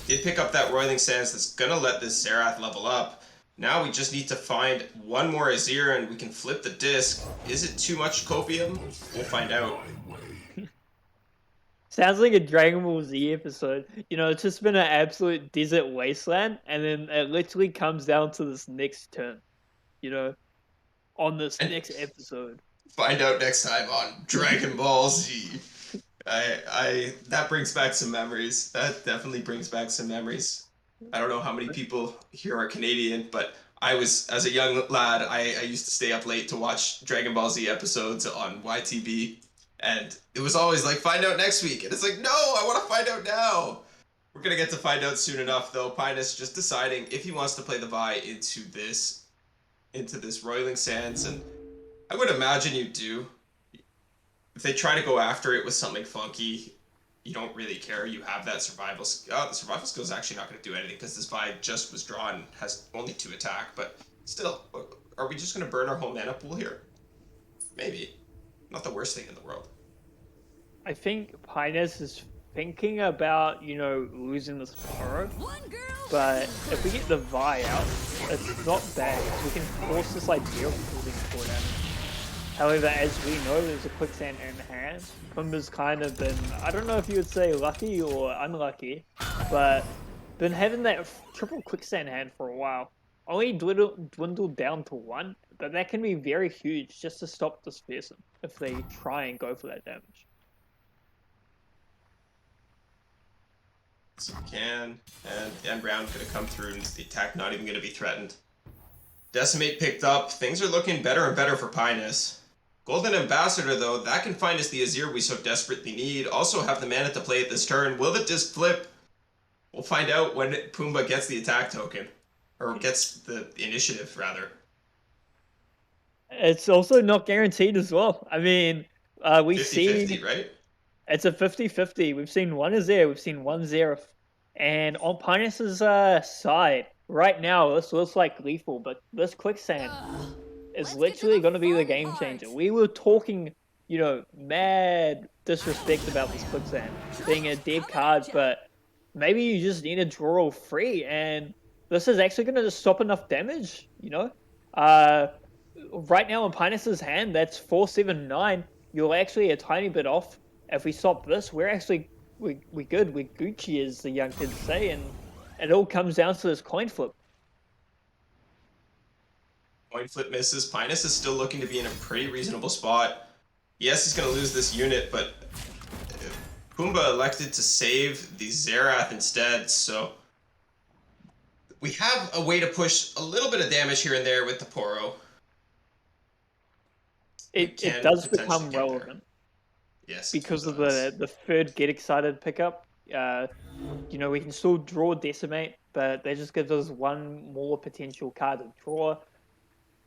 Did pick up that Roiling Sands that's gonna let this Xerath level up. Now we just need to find one more Azir and we can flip the disc. Is it too much copium? We'll find out. Sounds like a Dragon Ball Z episode. You know, it's just been an absolute desert wasteland, and then it literally comes down to this next turn. You know, on this And next episode. find out next time on Dragon Ball Z. That brings back some memories. That definitely brings back some memories. I don't know how many people here are Canadian, but as a young lad, I used to stay up late to watch Dragon Ball Z episodes on YTV, and it was always like, find out next week, and it's like, no, I want to find out now. We're gonna get to find out soon enough, though. Pinus just deciding if he wants to play the Vi into this Roiling Sands, and I would imagine you do. If they try to go after it with something funky, you don't really care. You have that survival. The survival skill is actually not going to do anything because this Vi just was drawn, has only 2 attack. But still, are we just going to burn our whole mana pool here? Maybe. Not the worst thing in the world. I think Pinus is thinking about, you know, losing this Poro. But if we get the Vi out, it's not bad. We can force this idea of building 4 damage. However, as we know, there's a Quicksand in hand. Pumbaa's kind of been, I don't know if you would say lucky or unlucky, but been having that triple Quicksand hand for a while. Only dwindled down to 1, but that can be very huge just to stop this person if they try and go for that damage. So we can, and the end round could have come through, and the attack not even going to be threatened. Decimate picked up. Things are looking better and better for Pinus. Golden Ambassador, though, that can find us the Azir we so desperately need. Also have the mana to play it this turn. Will the disc flip? We'll find out when Pumbaa gets the attack token. Or gets the initiative, rather. It's also not guaranteed as well. I mean, we 50-50, see right? it's a 50-50. We've seen one Azir, we've seen one Xerath. And on Pinus's side, right now, this looks like lethal, but this quicksand is Let's get to literally the going to be the fun game part. changer. We were talking, mad disrespect about this quicksand being a dead card, but maybe you just need to draw free, and this is actually going to just stop enough damage. Uh, right now in Pinus's hand, that's 479. You're actually a tiny bit off. If we stop this, we're actually we good. We're Gucci, as the young kids say, and it all comes down to this coin flip. Point flip misses. Pinus is still looking to be in a pretty reasonable spot. Yes, he's going to lose this unit, but Pumbaa elected to save the Xerath instead, so we have a way to push a little bit of damage here and there with the Poro. We It can does potentially become get there. relevant Yes, it because of does. the third get excited pickup. We can still draw decimate, but that just gives us one more potential card to draw.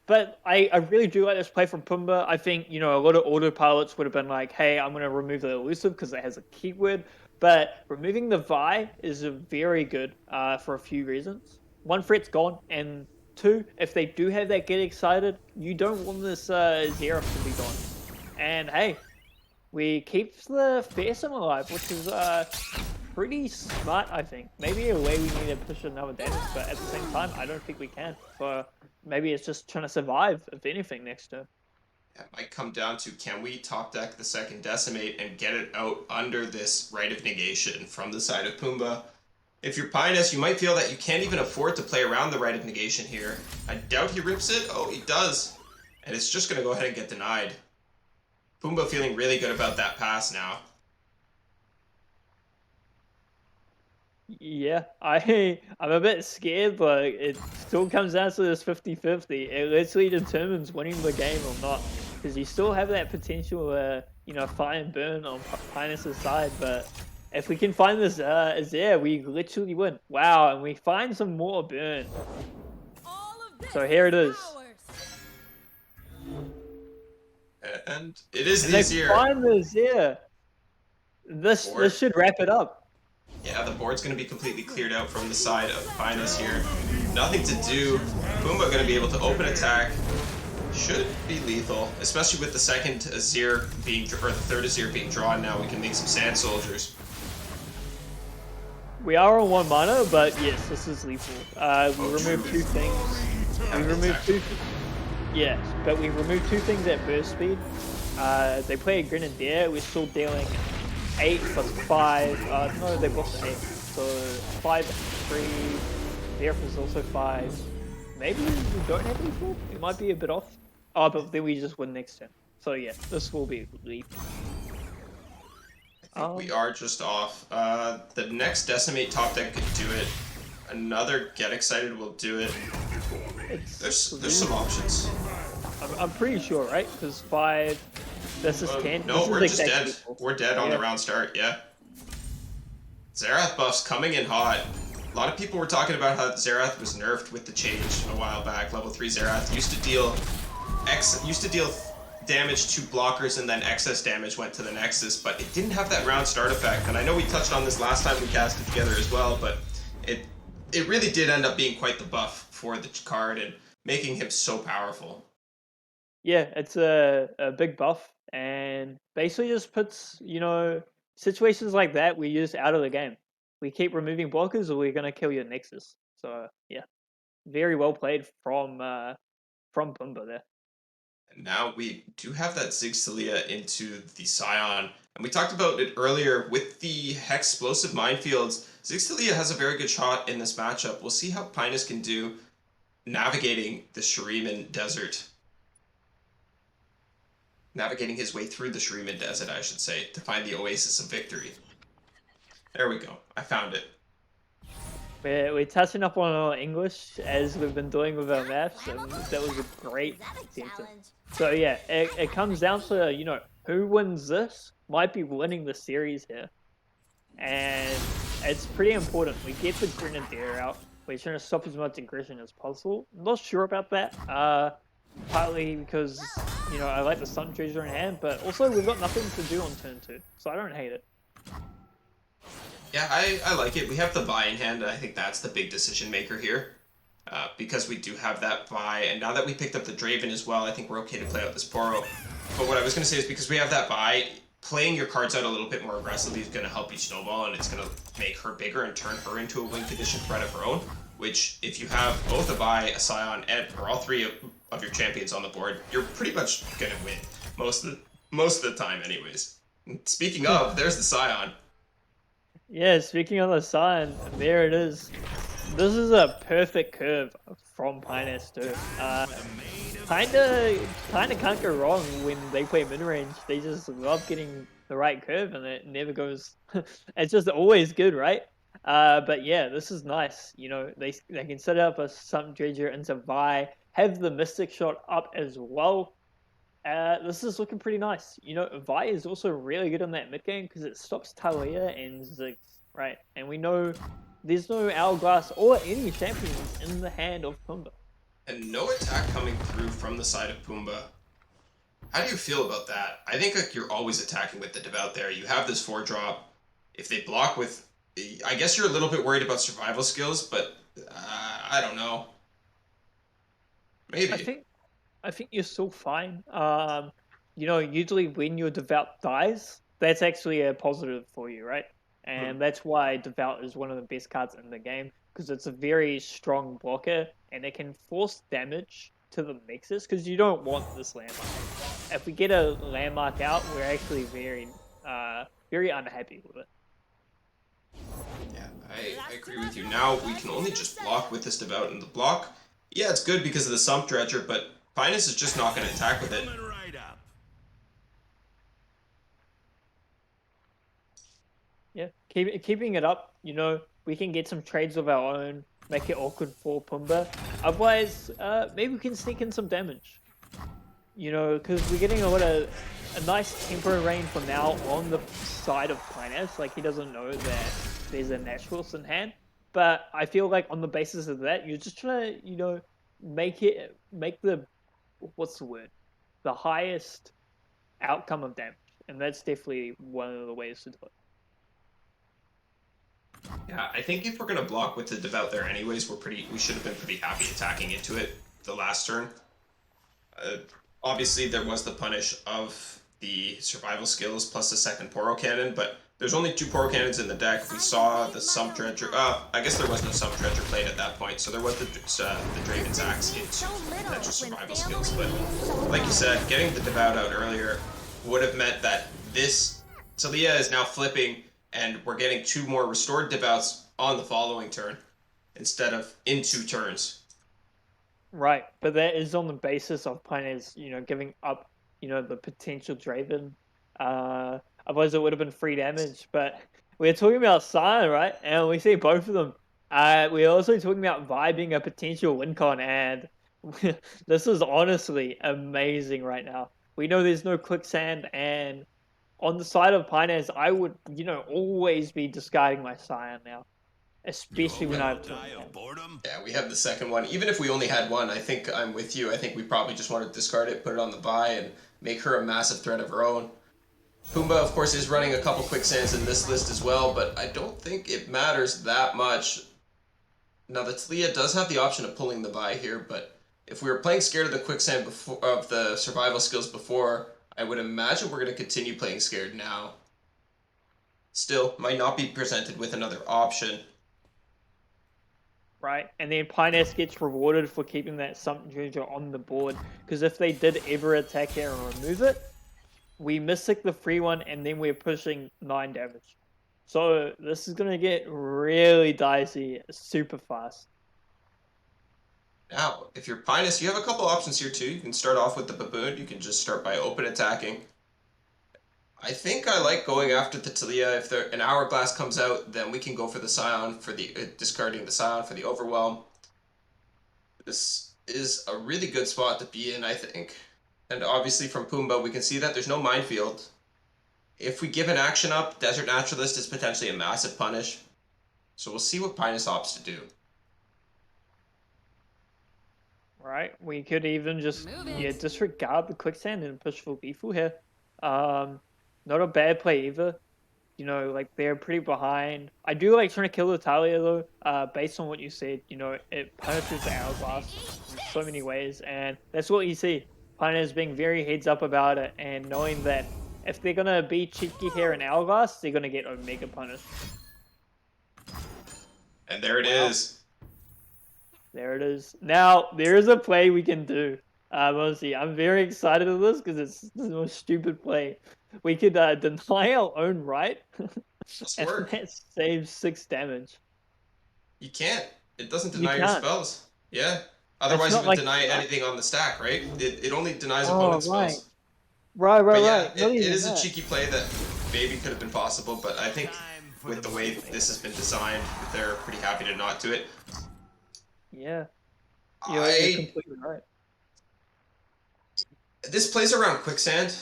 But I really do like this play from Pumbaa. I think, a lot of autopilots would have been like, hey, I'm going to remove the elusive because it has a keyword. But removing the Vi is very good for a few reasons. One, threat's gone. And two, if they do have that get excited, you don't want this Xerath to be gone. And hey, we keep the fearsome alive, which is pretty smart, I think. Maybe a way we need to push another damage, but at the same time, I don't think we can. So maybe it's just trying to survive, if anything, next turn. It might come down to, can we top deck the second Decimate and get it out under this Rite of Negation from the side of Pumbaa? If you're Pinus, you might feel that you can't even afford to play around the Rite of Negation here. I doubt he rips it. Oh, he does. And it's just going to go ahead and get denied. Pumbaa feeling really good about that pass now. Yeah, I'm a bit scared, but it still comes down to this 50-50. It literally determines winning the game or not, because you still have that potential, fire and burn on Pinus' side. But if we can find this Azir, we literally win. Wow, and we find some more burn. So here it is. And it is And the they Azir. find the Azir. This should wrap it up. Yeah, the board's going to be completely cleared out from the side of Pinus here. Nothing to do. Pumbaa going to be able to open attack. Should be lethal, especially with the second Azir being, or the third Azir being drawn now. We can make some Sand Soldiers. We are on 1 mana, but yes, this is lethal. We removed two things. We removed two. Yes, but we removed two things at burst speed. They play a Grenadier. We're still dealing 8 plus 5. No, they blocked 8. So 5, 3. Xerath is also 5. Maybe we don't have lethal. It might be a bit off. Oh, but then we just win next turn. So yeah, this will be lethal. I think we are just off. The next Decimate top deck could do it. Another Get Excited will do it. There's some options. I'm pretty sure, right? Because 5, this is 10. No, this we're is just dead. lethal. We're dead on the round start, yeah. Xerath buffs coming in hot. A lot of people were talking about how Xerath was nerfed with the change a while back. Level 3 Xerath used to deal damage to blockers, and then excess damage went to the Nexus, but it didn't have that round start effect. And I know we touched on this last time we casted together as well, but it really did end up being quite the buff for the card and making him so powerful. Yeah, it's a big buff, and basically just puts, situations like that we use out of the game. We keep removing blockers or we're going to kill your Nexus. So, yeah, very well played from Pumbaa there. And now we do have that Zigzalia into the Scion. And we talked about it earlier with the Hexplosive Minefields. Zigzalia has a very good shot in this matchup. We'll see how Pinus can do navigating the Shuriman Desert. Navigating his way through the Shuriman Desert, I should say, to find the Oasis of Victory. There we go. I found it. We're touching up on our English as we've been doing with our maths, and that was a Is great that a sentence. challenge? So yeah, it comes down to, who wins this might be winning the series here. And it's pretty important. We get the Grenadier out. We're trying to stop as much aggression as possible. Not sure about that. Partly because, I like the Sun Treasure in hand, but also we've got nothing to do on turn 2, so I don't hate it. Yeah, I like it. We have the buy in hand, and I think that's the big decision maker here. Because we do have that buy, and now that we picked up the Draven as well, I think we're okay to play out this Poro. But what I was going to say is because we have that buy, playing your cards out a little bit more aggressively is going to help you snowball, and it's going to make her bigger and turn her into a win condition threat of her own. Which, if you have both a buy, a Scion, and or all three of your champions on the board, you're pretty much going to win most of the time, anyways. And speaking of, there's the Scion. Yeah, speaking on the sun, there it is. This is a perfect curve from Pinus too. Kinda can't go wrong when they play mid range. They just love getting the right curve, and it never goes. It's just always good, right? But yeah, this is nice. They can set up a Sun Dredger into Vi, have the Mystic Shot up as well. This is looking pretty nice. Vi is also really good on that mid game because it stops Talia and Ziggs, right? And we know there's no Hourglass or any champions in the hand of Pumbaa. And no attack coming through from the side of Pumbaa. How do you feel about that? I think like you're always attacking with the Devout there. You have this 4-drop. If they block with, I guess you're a little bit worried about survival skills, but I don't know. I Maybe. think I think you're still fine. Usually when your Devout dies, that's actually a positive for you, right? Hmm. And that's why Devout is one of the best cards in the game because it's a very strong blocker and it can force damage to the Nexus because you don't want this landmark. If we get a landmark out, we're actually very unhappy with it. Yeah, I That's too agree with much you. for Now one we can person only in the just block with center. this Devout, and the block, yeah, it's good because of the Sump Dredger, but Finus is just not going to attack with it. Coming right up. Yeah, keeping it up. We can get some trades of our own, make it awkward for Pumbaa. Otherwise, maybe we can sneak in some damage. Because we're getting a nice tempo rain for now on the side of Pinus. Like he doesn't know that there's a naturalist in hand. But I feel like on the basis of that, you're just trying to, make the what's the word? The highest outcome of damage. And that's definitely one of the ways to do it. Yeah, I think if we're going to block with the Devout there anyways, we should have been pretty happy attacking into it the last turn. Uh, Obviously, there was the punish of the survival skills plus the second Poro Cannon, but there's only 2 Poro Cannons in the deck. We Time to saw the raise my Sump own Dredger. tide. I guess there was no Sump Dredger played at that point, so there was the Draven's Distance Axe means into so little potential when survival skills. family But means so like you much. said, getting the Devout out earlier would have meant that this Talia is now flipping, and we're getting 2 more restored Devouts on the following turn instead of in 2 turns. Right, but that is on the basis of Pioneers, giving up, the potential Draven. Otherwise, it would have been free damage. But we're talking about Sion, right? And we see both of them. We're also talking about Vi being a potential win con, and this is honestly amazing right now. We know there's no quicksand, and on the side of Pioneers, I would, always be discarding my Sion now, You especially when hoping I I'll have two in die of hand. boredom? Yeah, we have the second one. Even if we only had one, I think I'm with you. I think we probably just want to discard it, put it on the buy, and make her a massive threat of her own. Pumbaa, of course, is running a couple quicksands in this list as well, but I don't think it matters that much. Now, the Talia does have the option of pulling the buy here, but if we were playing scared of the quicksand before of the survival skills before, I would imagine we're going to continue playing scared now. Still, might not be presented with another option. Right? And then Pinus gets rewarded for keeping that Sump Treasure on the board. Because if they did ever attack here and remove it, we Mystic the free one and then we're pushing 9 damage. So this is going to get really dicey super fast. Now, if you're Pinus, you have a couple options here too. You can start off with the Baboon. You can just start by open attacking. I think I like going after the Talia. If an hourglass comes out, then we can go for the Scion for the discarding the Scion for the overwhelm. This is a really good spot to be in, I think. And obviously from Pumbaa, we can see that there's no minefield. If we give an action up, Desert Naturalist is potentially a massive punish. So we'll see what Pinus opts to do. Right, we could even just disregard the quicksand and push for lethal here. Not a bad play either. You know, like they're pretty behind. I do like trying to kill the Talia though. Based on what you said, you know, it punishes the hourglass in so many ways, and that's what you see. Pioneers being very heads up about it and knowing that if they're gonna be cheeky here in hourglass, they're gonna get Omega punished. And there it Wow. is. There it is. Now, there is a play we can do. Honestly, I'm very excited of this because it's the most stupid play. We could deny our own right, Let's and work. that saves 6 damage. You can't. It doesn't You deny your can't. spells. Yeah. It's Otherwise, it not would like deny that. anything on the stack, right? It only denies Oh, opponent right. spells. Right, right, But yeah, right. Not it even is a that. cheeky play that maybe could have been possible, but I think with the way this has been designed, they're pretty happy to not do it. Yeah. You're I completely right. This plays around quicksand,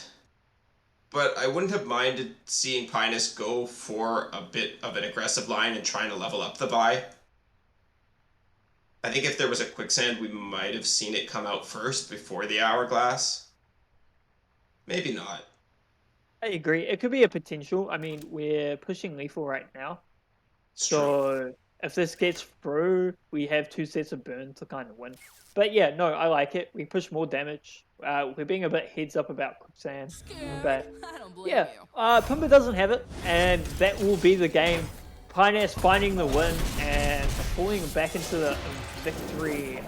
but I wouldn't have minded seeing Pinus go for a bit of an aggressive line and trying to level up the buy. I think if there was a quicksand, we might have seen it come out first before the hourglass. Maybe not. I agree. It could be a potential. I mean, we're pushing lethal right now. It's true. So if this gets through, we have 2 sets of burn to kind of win. But yeah, no, I like it. We push more damage. We're being a bit heads up about quicksand. But I don't blame yeah, you. Pumba doesn't have it, and that will be the game. Pioneers finding the win and falling back into the victory,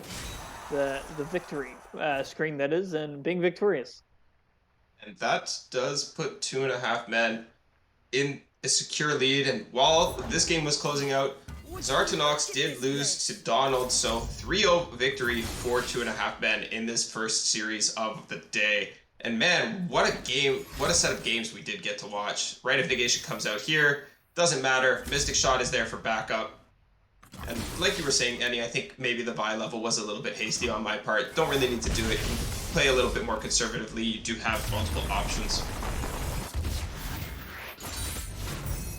the victory screen that is, and being victorious. And that does put 2.5 men in a secure lead. And while this game was closing out, Zartanox did lose to Donald, so 3-0 victory for 2.5 men in this first series of the day. And man, what a game, what a set of games we did get to watch. Rite of Negation comes out here, doesn't matter, Mystic Shot is there for backup. And like you were saying, Annie, I think maybe the buy level was a little bit hasty on my part. Don't really need to do it. Play a little bit more conservatively. You do have multiple options.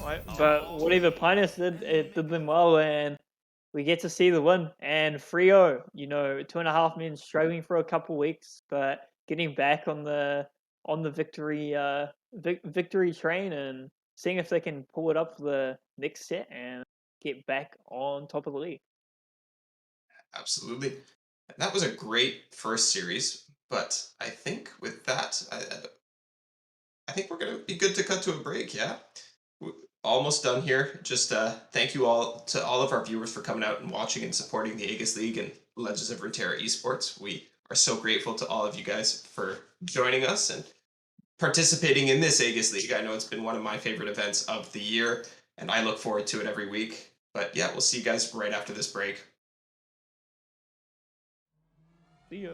Right? But whatever Pinus did, it did them well, and we get to see the win. And Frio, you know, 2.5 men struggling for a couple weeks, but getting back on the victory victory train and seeing if they can pull it up for the next set and get back on top of the league. Absolutely. That was a great first series, but I think with that, I think we're going to be good to cut to a break, yeah? Almost done here. Just thank you all to all of our viewers for coming out and watching and supporting the Aegis League and Legends of Runeterra Esports. We are so grateful to all of you guys for joining us and participating in this Aegis League. I know it's been one of my favorite events of the year, and I look forward to it every week. But yeah, we'll see you guys right after this break. See ya.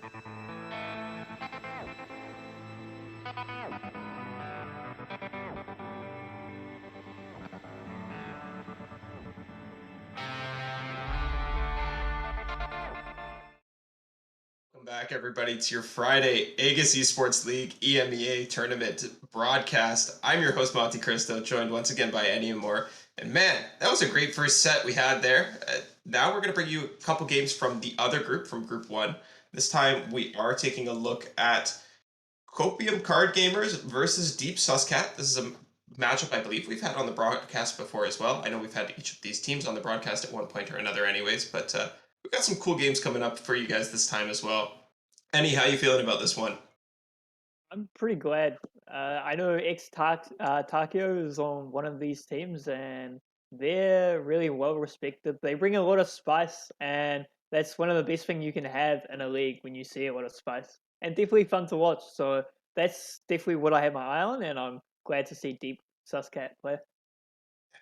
Welcome back, everybody, to your Friday Aegis Esports League EMEA tournament broadcast. I'm your host, Monte Cristo, joined once again by Eddie and more. And man, that was a great first set we had there. Now we're going to bring you a couple games from the other group, from Group 1. This time we are taking a look at Copium Card Gamers versus Deep Suscat. This is a matchup I believe we've had on the broadcast before as well. I know we've had each of these teams on the broadcast at one point or another anyways, but we've got some cool games coming up for you guys this time as well. Annie, how you feeling about this one? I'm pretty glad. I know Takio is on one of these teams, and they're really well respected. They bring a lot of spice, and that's one of the best things you can have in a league when you see a lot of spice, and definitely fun to watch. So that's definitely what I have my eye on, and I'm glad to see Deep Suscat play.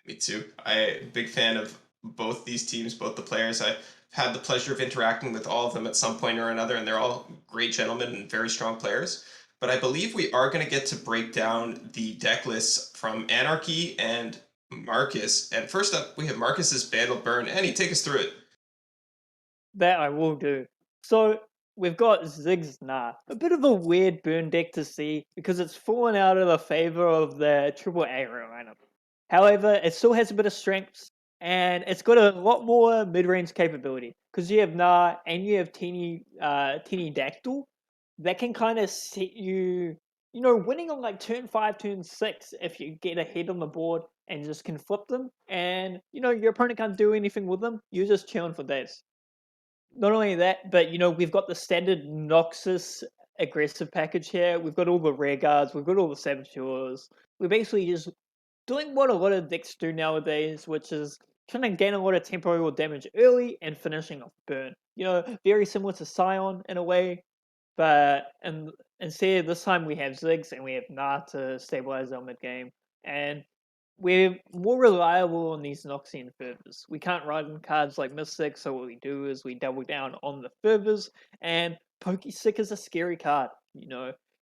Me too. I'm a big fan of both these teams, both the players. I've had the pleasure of interacting with all of them at some point or another, and they're all great gentlemen and very strong players. But I believe we are going to get to break down the deck lists from Anarchy and Marcus. And first up, we have Marcus's Bandle Burn. Annie, take us through it. That I will do. So we've got Ziggs Nah, a bit of a weird burn deck to see because it's fallen out of the favor of the triple aggro lineup. However, it still has a bit of strengths and it's got a lot more mid-range capability because you have Nah and you have Teeny Dactyl that can kind of set you, winning on like turn 5, turn 6 if you get ahead on the board and just can flip them and, your opponent can't do anything with them. You're just chilling for days. Not only that, but we've got the standard Noxus aggressive package here. We've got all the rear guards, we've got all the saboteurs. We're basically just doing what a lot of decks do nowadays, which is trying to gain a lot of temporary damage early and finishing off burn. Very similar to Scion in a way, but instead this time we have Ziggs and we have Na to stabilize our mid game, and we're more reliable on these Noxian fervors. We can't ride in cards like Mystic, so what we do is we double down on the fervors, and Pokesick is a scary card,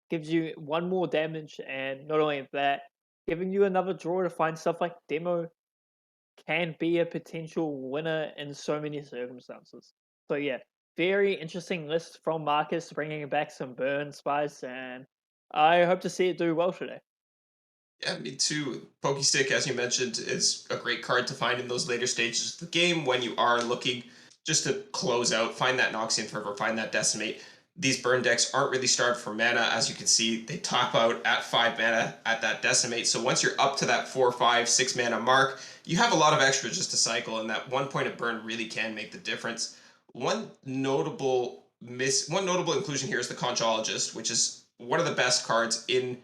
gives you one more damage, and not only that, giving you another draw to find stuff like Demo can be a potential winner in so many circumstances. So yeah, very interesting list from Marcus, bringing back some burn spice, and I hope to see it do well today. Yeah, me too. Pokestick, as you mentioned, is a great card to find in those later stages of the game when you are looking just to close out, find that Noxian Fervor, find that Decimate. These burn decks aren't really starved for mana. As you can see, they top out at 5 mana at that Decimate. So once you're up to that 4, 5, 6 mana mark, you have a lot of extra just to cycle, and that 1 point of burn really can make the difference. One notable inclusion here is the Conchologist, which is one of the best cards in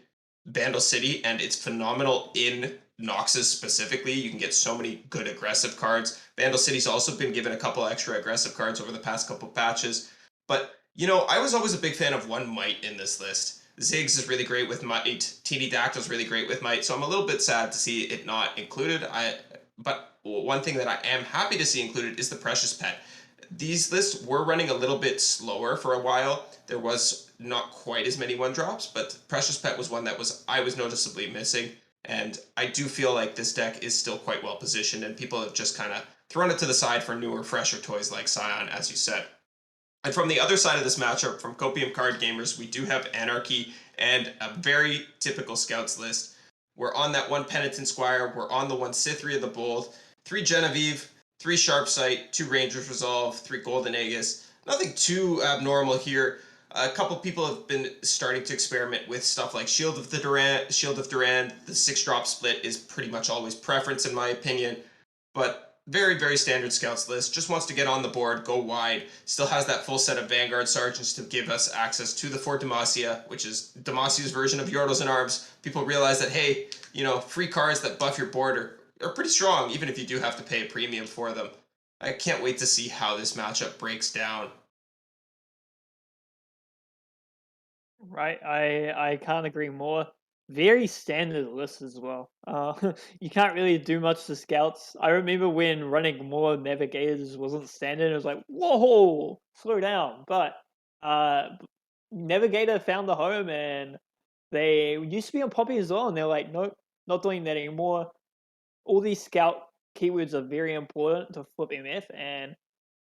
Vandal City, and it's phenomenal in Noxus specifically. You can get so many good aggressive cards. Vandal City's also been given a couple extra aggressive cards over the past couple patches. But, I was always a big fan of one Might in this list. Ziggs is really great with Might. Teeny Dactyl's really great with Might, so I'm a little bit sad to see it not included. But one thing that I am happy to see included is the Precious Pet. These lists were running a little bit slower for a while. There was not quite as many one drops, but Precious Pet was one that I was noticeably missing. And I do feel like this deck is still quite well positioned, and people have just kind of thrown it to the side for newer, fresher toys like Scion, as you said. And from the other side of this matchup, from Copium Card Gamers, we do have Anarchy and a very typical Scouts list. We're on that one Penitent Squire, we're on the one Cytherea the Bold, 3 Genevieve, 3 Sharpsight, 2 Rangers Resolve, 3 Golden Aegis. Nothing too abnormal here. A couple people have been starting to experiment with stuff like Shield of Durand. The 6-drop split is pretty much always preference in my opinion, but very, very standard scouts list. Just wants to get on the board, go wide. Still has that full set of Vanguard Sergeants to give us access to the Fort Demacia, which is Demasia's version of Yordles and Arms. People realize that, hey, free cards that buff your board are pretty strong, even if you do have to pay a premium for them. I can't wait to see how this matchup breaks down. Right, I can't agree more. Very standard list as well. You can't really do much to scouts. I remember when running more navigators wasn't standard. It was like, whoa, slow down. But Navigator found the home, and they used to be on Poppy as well, and they're like, nope, not doing that anymore. All these scout keywords are very important to flip MF, and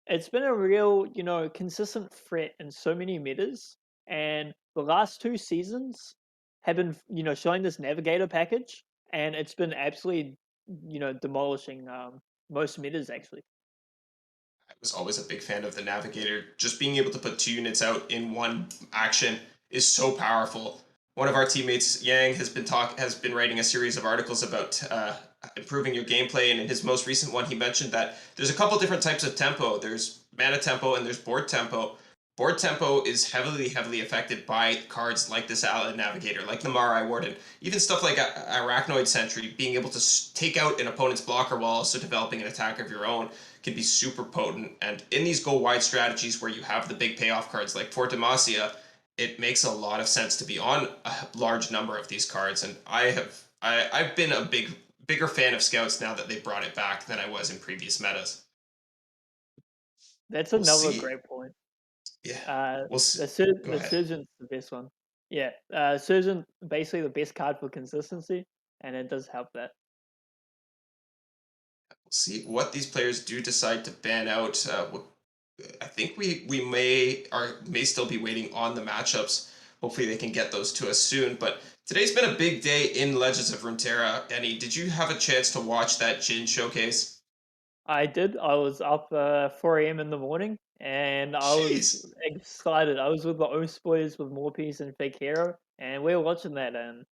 it's been a real, consistent threat in so many metas. And the last 2 seasons have been, showing this navigator package, and it's been absolutely, demolishing most metas actually. I was always a big fan of the Navigator. Just being able to put 2 units out in one action is so powerful. One of our teammates, Yang, has been writing a series of articles about improving your gameplay, and in his most recent one, he mentioned that there's a couple different types of tempo. There's mana tempo and there's board tempo. Board tempo is heavily affected by cards like this Allied Navigator, like the Marai Warden, even stuff like Arachnoid Sentry, being able to take out an opponent's blocker while also developing an attack of your own can be super potent. And in these go wide strategies where you have the big payoff cards like Fort Demacia, it makes a lot of sense to be on a large number of these cards. And I've been a bigger fan of Scouts now that they brought it back than I was in previous metas. That's We'll another see. great point. Yeah, Uh, we'll see. Go the ahead. Surgeon's the best one. Yeah, Surgeon basically the best card for consistency, and it does help that. We'll see what these players do decide to ban out. I think we may still be waiting on the matchups. Hopefully they can get those to us soon. But today's been a big day in Legends of Runeterra. Annie, did you have a chance to watch that Jin showcase? I did. I was up 4 a.m. in the morning, and I was Jeez. excited. I was with the Oast boys with Morpiece and Fake Hero, and we were watching that. And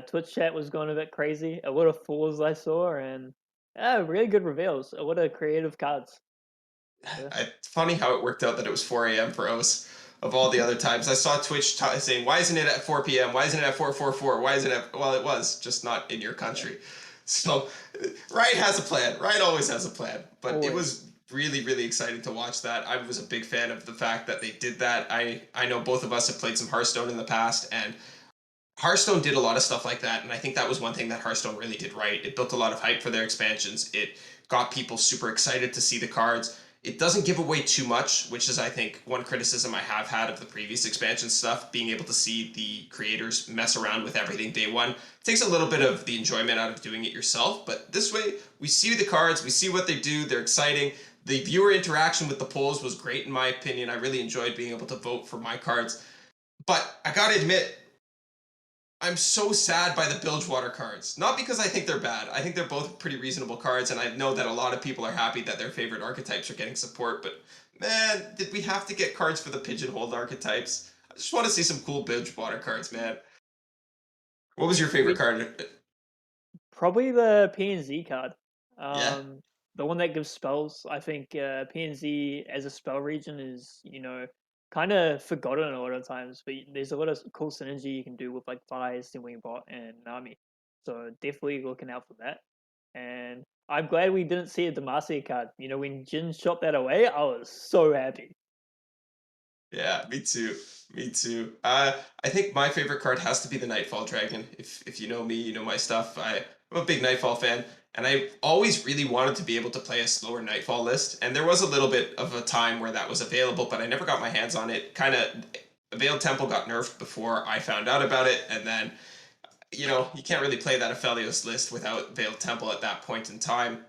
Twitch chat was going a bit crazy. A lot of falls I saw, and really good reveals. A lot of creative cards. Yeah. It's funny how it worked out that it was 4 a.m. for us. Of all the other times, I saw Twitch saying, "Why isn't it at 4 p.m.? Why isn't it at 4:44? Why isn't it?" Well, it was just not in your Yeah. country. So, Riot has a plan. Riot always has a plan. But it Always. was really exciting to watch that. I was a big fan of the fact that they did that. I know both of us have played some Hearthstone in the past, and Hearthstone did a lot of stuff like that, and I think that was one thing that Hearthstone really did right. It built a lot of hype for their expansions. It got people super excited to see the cards. It doesn't give away too much, which is, I think, one criticism I have had of the previous expansion stuff. Being able to see the creators mess around with everything day one it takes a little bit of the enjoyment out of doing it yourself. But this way, we see the cards, we see what they do, they're exciting. The viewer interaction with the polls was great, in my opinion. I really enjoyed being able to vote for my cards. But I gotta admit, I'm so sad by the Bilgewater cards. Not because I think they're bad. I think they're both pretty reasonable cards, and I know that a lot of people are happy that their favorite archetypes are getting support, but man, did we have to get cards for the pigeonholed archetypes? I just want to see some cool Bilgewater cards, man. What was your favorite We card? Probably the PNZ card. Yeah. Um, the one that gives spells. I think PNZ as a spell region is, kind of forgotten a lot of times, but there's a lot of cool synergy you can do with like Fires, Wing Bot, and Nami. So definitely looking out for that. And I'm glad we didn't see a Demacia card. When Jin shot that away, I was so happy. Yeah, me too. Me too. I think my favorite card has to be the Nightfall Dragon. If you know me, you know my stuff. I'm a big Nightfall fan, and I always really wanted to be able to play a slower Nightfall list. And there was a little bit of a time where that was available, but I never got my hands on it. Kind of, Veiled Temple got nerfed before I found out about it, and then you can't really play that Aphelios list without Veiled Temple at that point in time.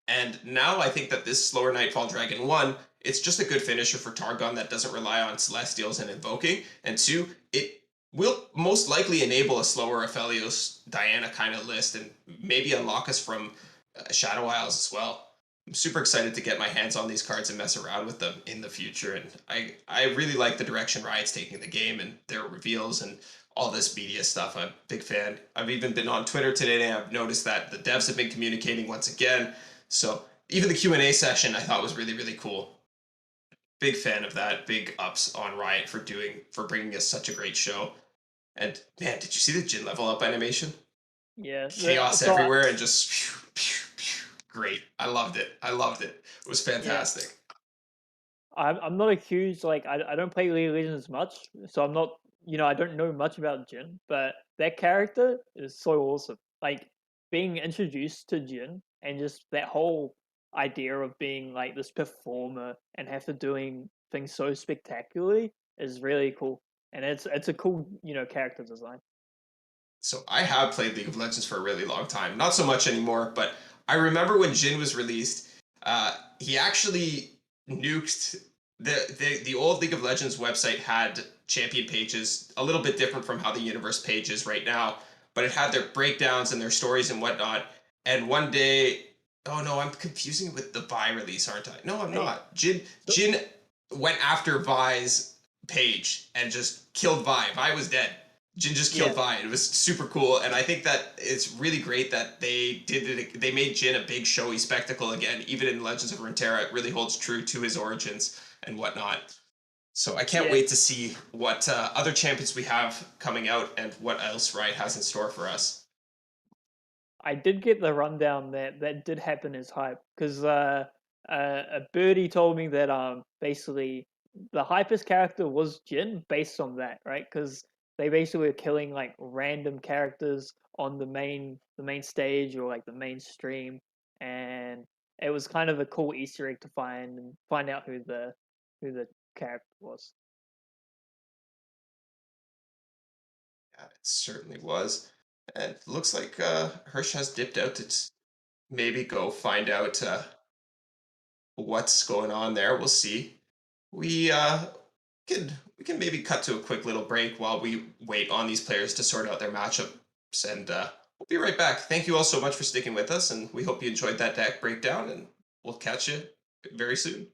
And now I think that this slower Nightfall Dragon, one, it's just a good finisher for Targon that doesn't rely on Celestials and Invoking. And two, it will most likely enable a slower Aphelios Diana kind of list and maybe unlock us from Shadow Isles as well. I'm super excited to get my hands on these cards and mess around with them in the future. And I really like the direction Riot's taking the game and their reveals and all this media stuff. I'm a big fan. I've even been on Twitter today and I've noticed that the devs have been communicating once again, so even the Q&A session I thought was really cool. Big fan of that. Big ups on Riot for bringing us such a great show. And man, did you see the Jin level up animation? Yeah. Chaos So everywhere and just great. I loved it. I loved it. It was yeah, fantastic. I'm not a huge like I don't play League of Legends much, so I'm not I don't know much about Jin, but that character is so awesome. Like being introduced to Jin and just that whole idea of being like this performer and have to doing things so spectacularly is really cool, and it's a cool character design. So I have played League of Legends for a really long time. Not so much anymore, but I remember when Jin was released, he actually nuked the old League of Legends website had champion pages a little bit different from how the universe page is right now, but it had their breakdowns and their stories and whatnot. And one day, oh no, I'm confusing it with the Vi release, aren't I? No, I'm Hey, not. Jin so, Jin went after Vi's page and just killed Vi. Vi was dead. Jin just killed yeah, Vi. It was super cool, and I think that it's really great that they did it. They made Jin a big showy spectacle again, even in Legends of Runeterra. It really holds true to his origins and whatnot. So I can't yeah. wait to see what other champions we have coming out and what else Riot has in store for us. I did get the rundown that that did happen as hype because a birdie told me that basically the hypest character was Jin based on that, right? Because they basically were killing like random characters on the main stage or like the main stream, and it was kind of a cool Easter egg to find out who the character was. Yeah, it certainly was. And it looks like Hirsch has dipped out to maybe go find out what's going on there. We'll see. We we can maybe cut to a quick little break while we wait on these players to sort out their matchups, and we'll be right back. Thank you all so much for sticking with us, and we hope you enjoyed that deck breakdown. And we'll catch you very soon.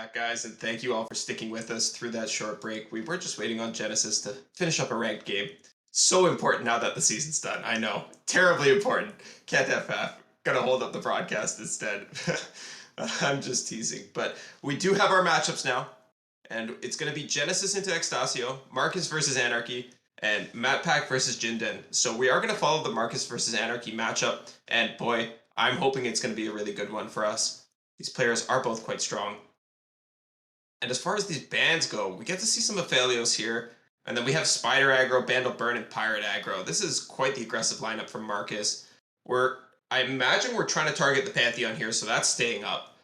back, guys, and thank you all for sticking with us through that short break. We were just waiting on Genesis to finish up a ranked game. So important now that the season's done. I know. Terribly important. Can't FF. Gotta hold up the broadcast instead. I'm just teasing. But we do have our matchups now, and it's going to be Genesis into Extasio, Marcus versus Anarchy, and Matt Pack versus Jinden. So we are going to follow the Marcus versus Anarchy matchup, and boy, I'm hoping it's going to be a really good one for us. These players are both quite strong. And as far as these bans go, we get to see some Aphelios here. And then we have Spider aggro, Bandle Burn, and Pirate aggro. This is quite the aggressive lineup from Marcus. I imagine we're trying to target the Pantheon here, so that's staying up.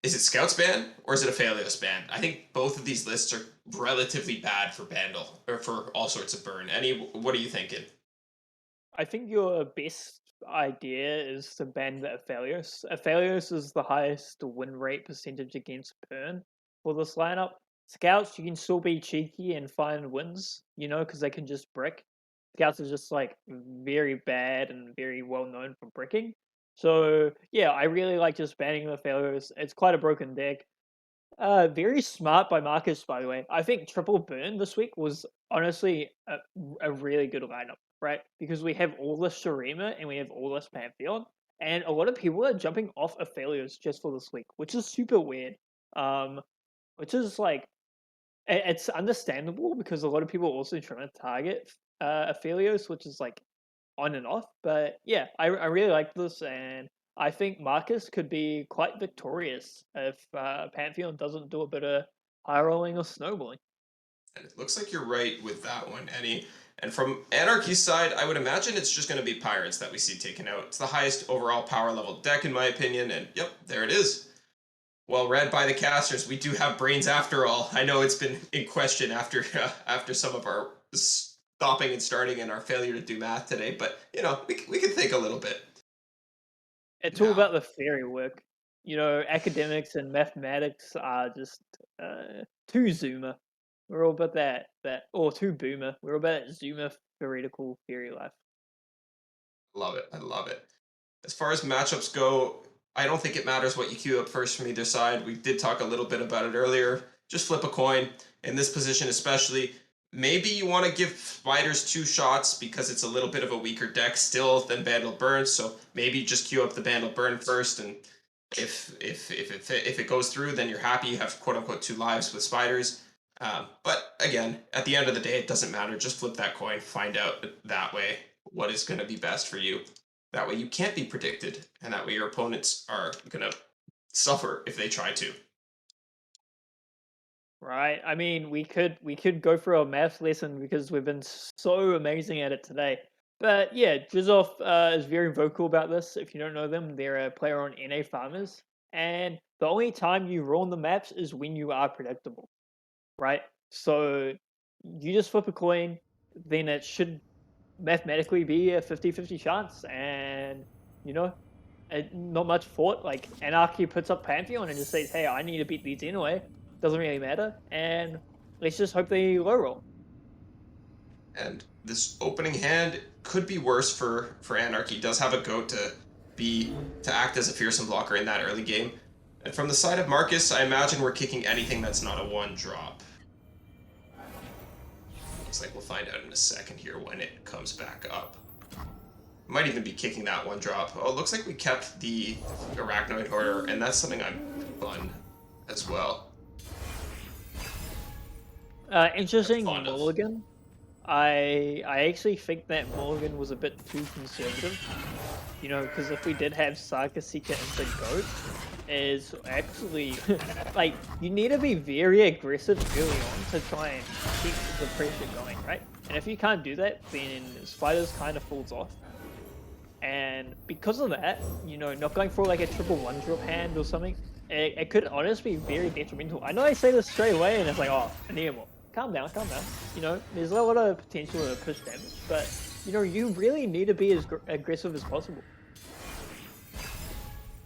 Is it Scouts ban or is it Aphelios ban? I think both of these lists are relatively bad for Bandle, or for all sorts of burn. What are you thinking? I think your best idea is to ban the Aphelios. Aphelios is the highest win rate percentage against burn for this lineup. Scouts, you can still be cheeky and find wins, because they can just brick. Scouts is just like very bad and very well known for bricking. So yeah, I really like just banning the Aphelios. It's quite a broken deck. Very smart by Marcus, by the way. I think triple burn this week was honestly a really good lineup, right? Because we have all this Shurima and we have all this Pantheon, and a lot of people are jumping off Aphelios just for this week, which is super weird. Which is like it's understandable because a lot of people are also trying to target Aphelios, which is like on and off. But yeah, I really like this, and I think Marcus could be quite victorious if Pantheon doesn't do a bit of high rolling or snowballing. And it looks like you're right with that one, Eddie. And from Anarchy's side, I would imagine it's just going to be Pirates that we see taken out. It's the highest overall power level deck, in my opinion, and yep, there it is. Well read by the casters. We do have brains after all. I know it's been in question after after some of our stopping and starting and our failure to do math today, but we can think a little bit. It's all Now, about the theory work. Academics and mathematics are just too zoomer. We're all about or too boomer. We're all about that zoomer theoretical theory life. love it. I love it. As far as matchups go, I don't think it matters what you queue up first from either side. We did talk a little bit about it earlier. Just flip a coin. In this position especially, maybe you want to give Spiders 2 shots because it's a little bit of a weaker deck still than Bandle Burn, so maybe just queue up the Bandle Burn first, and if it goes through, then you're happy you have quote-unquote 2 lives with Spiders. But again, at the end of the day, it doesn't matter. Just flip that coin, find out that way what is going to be best for you. That way you can't be predicted, and that way your opponents are going to suffer if they try to. Right. I mean, we could go through a math lesson because we've been so amazing at it today. But yeah, Drizoff is very vocal about this. If you don't know them, they're a player on NA Farmers, and the only time you ruin the maps is when you are predictable, right? So you just flip a coin, then it should mathematically be a 50-50 chance, and you know, not much thought. Like Anarchy puts up Pantheon and just says, "Hey, I need to beat these anyway." Doesn't really matter, and let's just hope they low roll. And this opening hand could be worse for Anarchy. Does have a goat to act as a fearsome blocker in that early game. And from the side of Marcus, I imagine we're kicking anything that's not a 1-drop. Looks like we'll find out in a second here when it comes back up. Might even be kicking that 1-drop. Oh, it looks like we kept the Arachnoid Hoarder, and that's something I'm fun as well. Interesting Fond of. mulligan. I actually think that mulligan was a bit too conservative. Because if we did have Saga Seeker into Goat, is actually like you need to be very aggressive early on to try and keep the pressure going, right? And if you can't do that, then Spiders kind of falls off. And because of that, not going for like a triple 1-drop hand or something, it could honestly be very detrimental. I know I say this straight away, and it's like, oh, I need more. Calm down, calm down. There's a lot of potential to push damage, but you really need to be as aggressive as possible.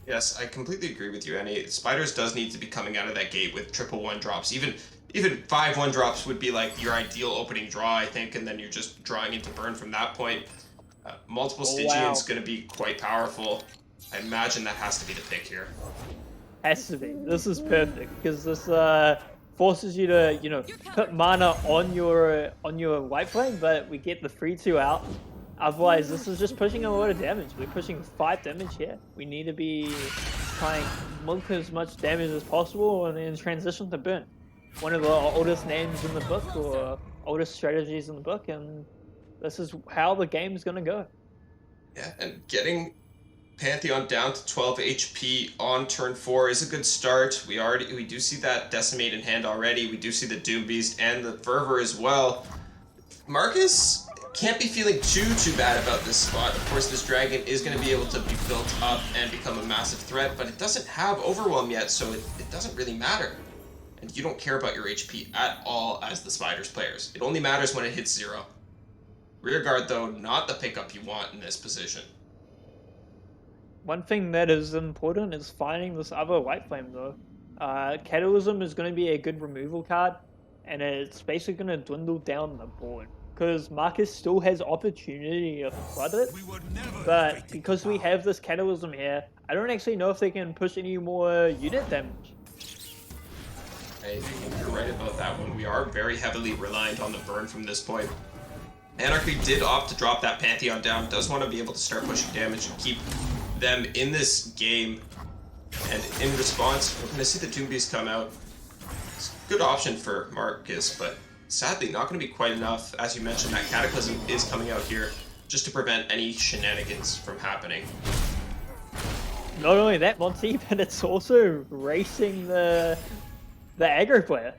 Yes, I completely agree with you, Annie. Spiders does need to be coming out of that gate with triple 1-drops. Even 5 1-drops would be like your ideal opening draw, I think, and then you're just drawing into burn from that point. Multiple Oh, Stygian's wow. going to be quite powerful. I imagine that has to be the pick here. Has to be. This is perfect because this forces you to, put mana on your white flame, but we get the 3-2 out. Otherwise, this is just pushing a lot of damage. We're pushing 5 damage here. We need to be trying milk as much damage as possible and then transition to burn. One of the oldest names in the book or oldest strategies in the book, and this is how the game's gonna go. Yeah, and getting Pantheon down to 12 HP on turn 4 is a good start. We do see that Decimate in hand already. We do see the Doom Beast and the Fervor as well. Marcus can't be feeling too bad about this spot. Of course, this dragon is going to be able to be built up and become a massive threat, but it doesn't have Overwhelm yet, so it doesn't really matter. And you don't care about your HP at all as the Spiders players. It only matters when it hits 0. Rearguard, though, not the pickup you want in this position. One thing that is important is finding this other white flame though. Catalysm is going to be a good removal card, and it's basically going to dwindle down the board because Marcus still has opportunity to flood it. But because we have this Catalysm here, I don't actually know if they can push any more unit damage. I think you're right about that one. We are very heavily reliant on the burn from this point. Anarchy did opt to drop that Pantheon down, does want to be able to start pushing damage and keep them in this game. And in response, we're going to see the Doom Beast come out. It's a good option for Marcus, but sadly not going to be quite enough. As you mentioned, that Cataclysm is coming out here just to prevent any shenanigans from happening. Not only that, Monty, but it's also racing the aggro player.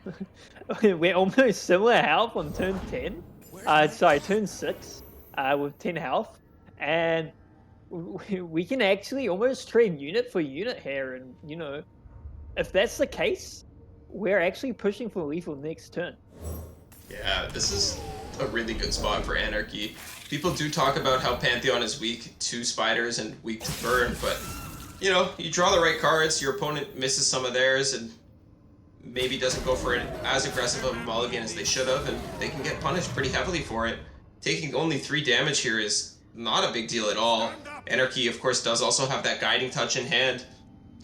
We're almost similar health on turn 10. Turn 6 with 10 health. And we can actually almost trade unit for unit here. And, if that's the case, we're actually pushing for lethal next turn. Yeah, this is a really good spot for Anarchy. People do talk about how Pantheon is weak to Spiders and weak to Burn, but, you draw the right cards, your opponent misses some of theirs, and maybe doesn't go for it as aggressive of a mulligan as they should have, and they can get punished pretty heavily for it. Taking only 3 damage here is not a big deal at all. Anarchy, of course, does also have that Guiding Touch in hand,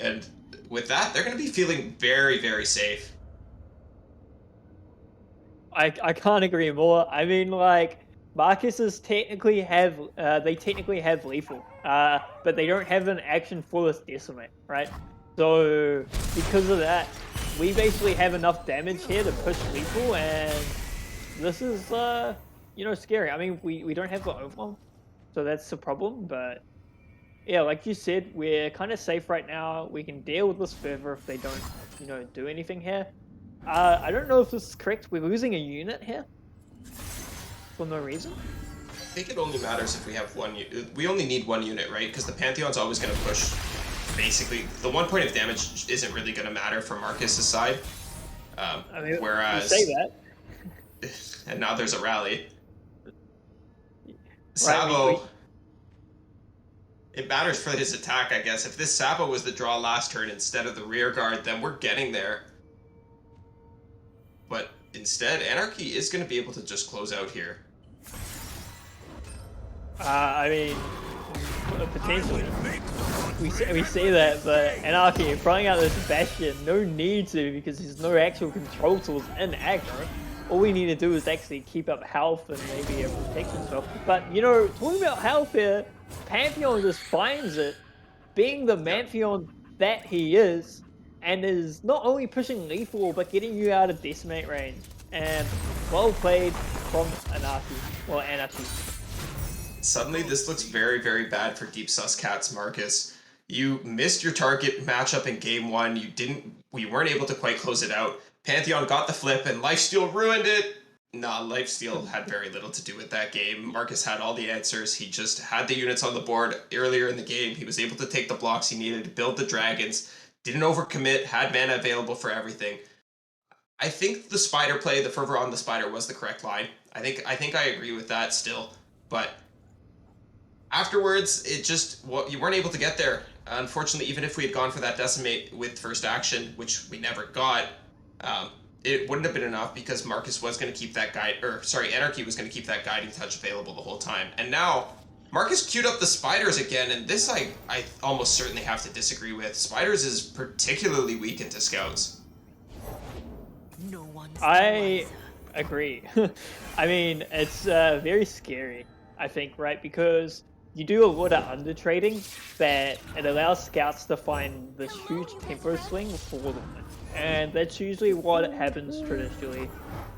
and with that, they're going to be feeling very, very safe. I can't agree more. I mean, Marcus technically have lethal, but they don't have an action for this Decimate, right? So because of that, we basically have enough damage here to push lethal, and this is scary. I mean, we don't have the overwhelm, so that's the problem. But yeah, like you said, we're kind of safe right now. We can deal with this further if they don't do anything here. I don't know if this is correct. We're losing a unit here for no reason. I think it only matters if we have one. We only need 1 unit, right? Because the Pantheon's always going to push. Basically, the 1 point of damage isn't really going to matter from Marcus's side. Whereas, you say that, and now there's a rally. Right, Sabo, it matters for his attack, I guess. If this Sabo was the draw last turn instead of the rear guard, then we're getting there. But instead, Anarchy is going to be able to just close out here. I mean, potentially. We say that, but Anarchy throwing out this Bastion, no need to, because there's no actual control tools in aggro. All we need to do is actually keep up health and maybe a protection spell. But, talking about health here, Pantheon just finds it, being the Pantheon that he is, and is not only pushing lethal, but getting you out of Decimate range. And well played from Anarchy. Suddenly, this looks very, very bad for Deep Sus Cats, Marcus. You missed your target matchup in game 1. We weren't able to quite close it out. Pantheon got the flip, and Lifesteal ruined it. Nah, Lifesteal had very little to do with that game. Marcus had all the answers. He just had the units on the board earlier in the game. He was able to take the blocks he needed to build the dragons. Didn't overcommit, had mana available for everything. I think the Spider play, the Fervor on the Spider, was the correct line. I think I agree with that still. But afterwards, you weren't able to get there. Unfortunately, even if we had gone for that Decimate with first action, which we never got, it wouldn't have been enough because Marcus was going to keep that Anarchy was going to keep that Guiding Touch available the whole time. And now, Marcus queued up the spiders again, and this I almost certainly have to disagree with. Spiders is particularly weak into scouts. No one's the I wiser. agree. I mean, it's very scary, I think, right? Because you do a lot of under trading that it allows scouts to find this huge tempo swing for them. And that's usually what happens traditionally.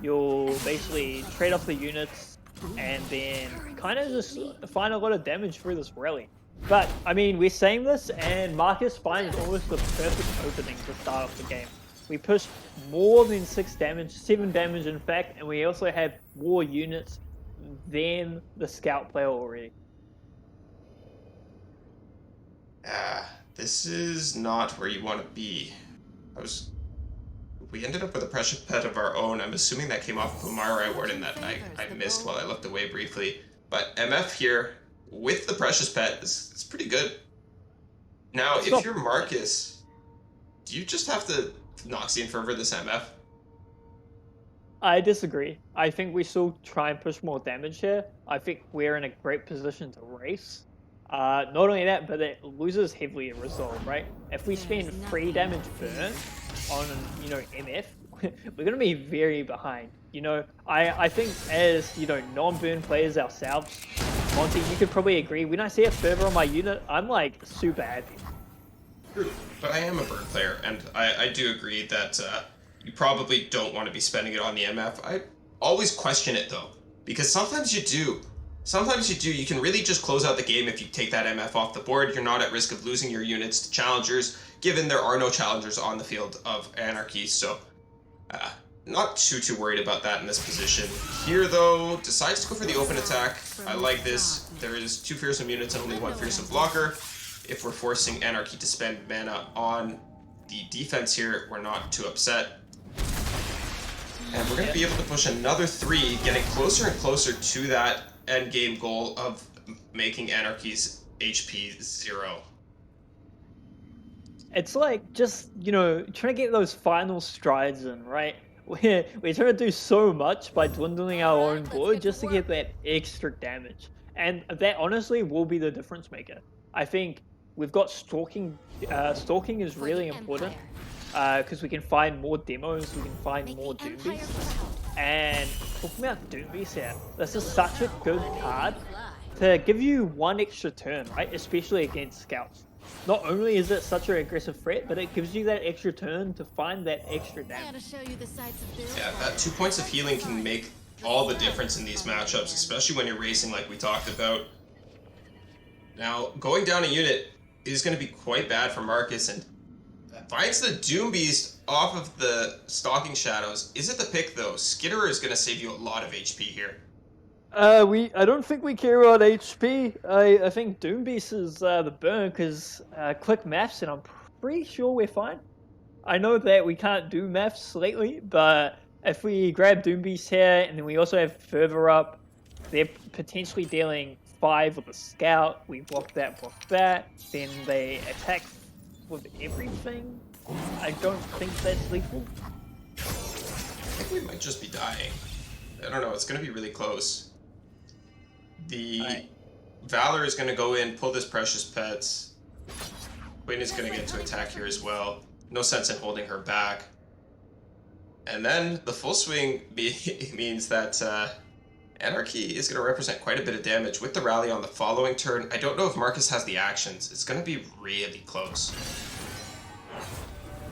You'll basically trade off the units and then kind of just find a lot of damage through this rally. But, I mean, we're saying this, and Marcus finds almost the perfect opening to start off the game. We pushed more than 6 damage, 7 damage in fact, and we also have more units than the scout player already. This is not where you want to be. We ended up with a precious pet of our own. I'm assuming that came off of a Myrai Warden that I missed while I looked away briefly. But MF here, with the precious pet, is pretty good. Now, It's if not you're Marcus, do you just have to Noxian Fervor this MF? I disagree. I think we still try and push more damage here. I think we're in a great position to race. Not only that, but it loses heavily in resolve, right? If we spend 3 damage burn on, MF, we're gonna be very behind. I think as, non-burn players ourselves, Monty, you could probably agree, when I see a fervor on my unit, I'm like super happy. True, but I am a bird player, and I do agree that you probably don't want to be spending it on the MF. I always question it though, because sometimes you do. Sometimes you do. You can really just close out the game if you take that MF off the board. You're not at risk of losing your units to challengers, given there are no challengers on the field of Anarchy. So, not too worried about that in this position. Here though, decides to go for the open attack. I like this. There is 2 fearsome units and only 1 fearsome blocker. If we're forcing Anarchy to spend mana on the defense here, we're not too upset. And we're going to be able to push another 3, getting closer and closer to that end game goal of making Anarchy's HP 0. It's like just, trying to get those final strides in, right? We're trying to do so much by dwindling our own board just to get that extra damage. And that honestly will be the difference maker. I think we've got stalking. Stalking is really important because we can find more demos, we can find more Doom Beasts. And talking about Doom Beasts here, this is such a good card to give you 1 extra turn, right? Especially against scouts. Not only is it such an aggressive threat, but it gives you that extra turn to find that extra damage. Yeah, that 2 points of healing can make all the difference in these matchups, especially when you're racing like we talked about. Now, going down a unit is going to be quite bad for Marcus, and finds the Doom Beast off of the Stalking Shadows. Is it the pick though? Skitterer is going to save you a lot of HP here. I don't think we care about HP. I think Doom Beast is the burn because click maths and I'm pretty sure we're fine. I know that we can't do maths lately, but if we grab Doom Beast here and then we also have further up, they're potentially dealing 5 with a scout. We block that, then they attack with everything. I don't think that's lethal. I think we might just be dying. I don't know, it's going to be really close. The Valor is going to go in, pull this Precious Pets. Quinn is going to get to attack here as well. No sense in holding her back. And then the full swing means that Anarchy is going to represent quite a bit of damage with the rally on the following turn. I don't know if Marcus has the actions. It's going to be really close.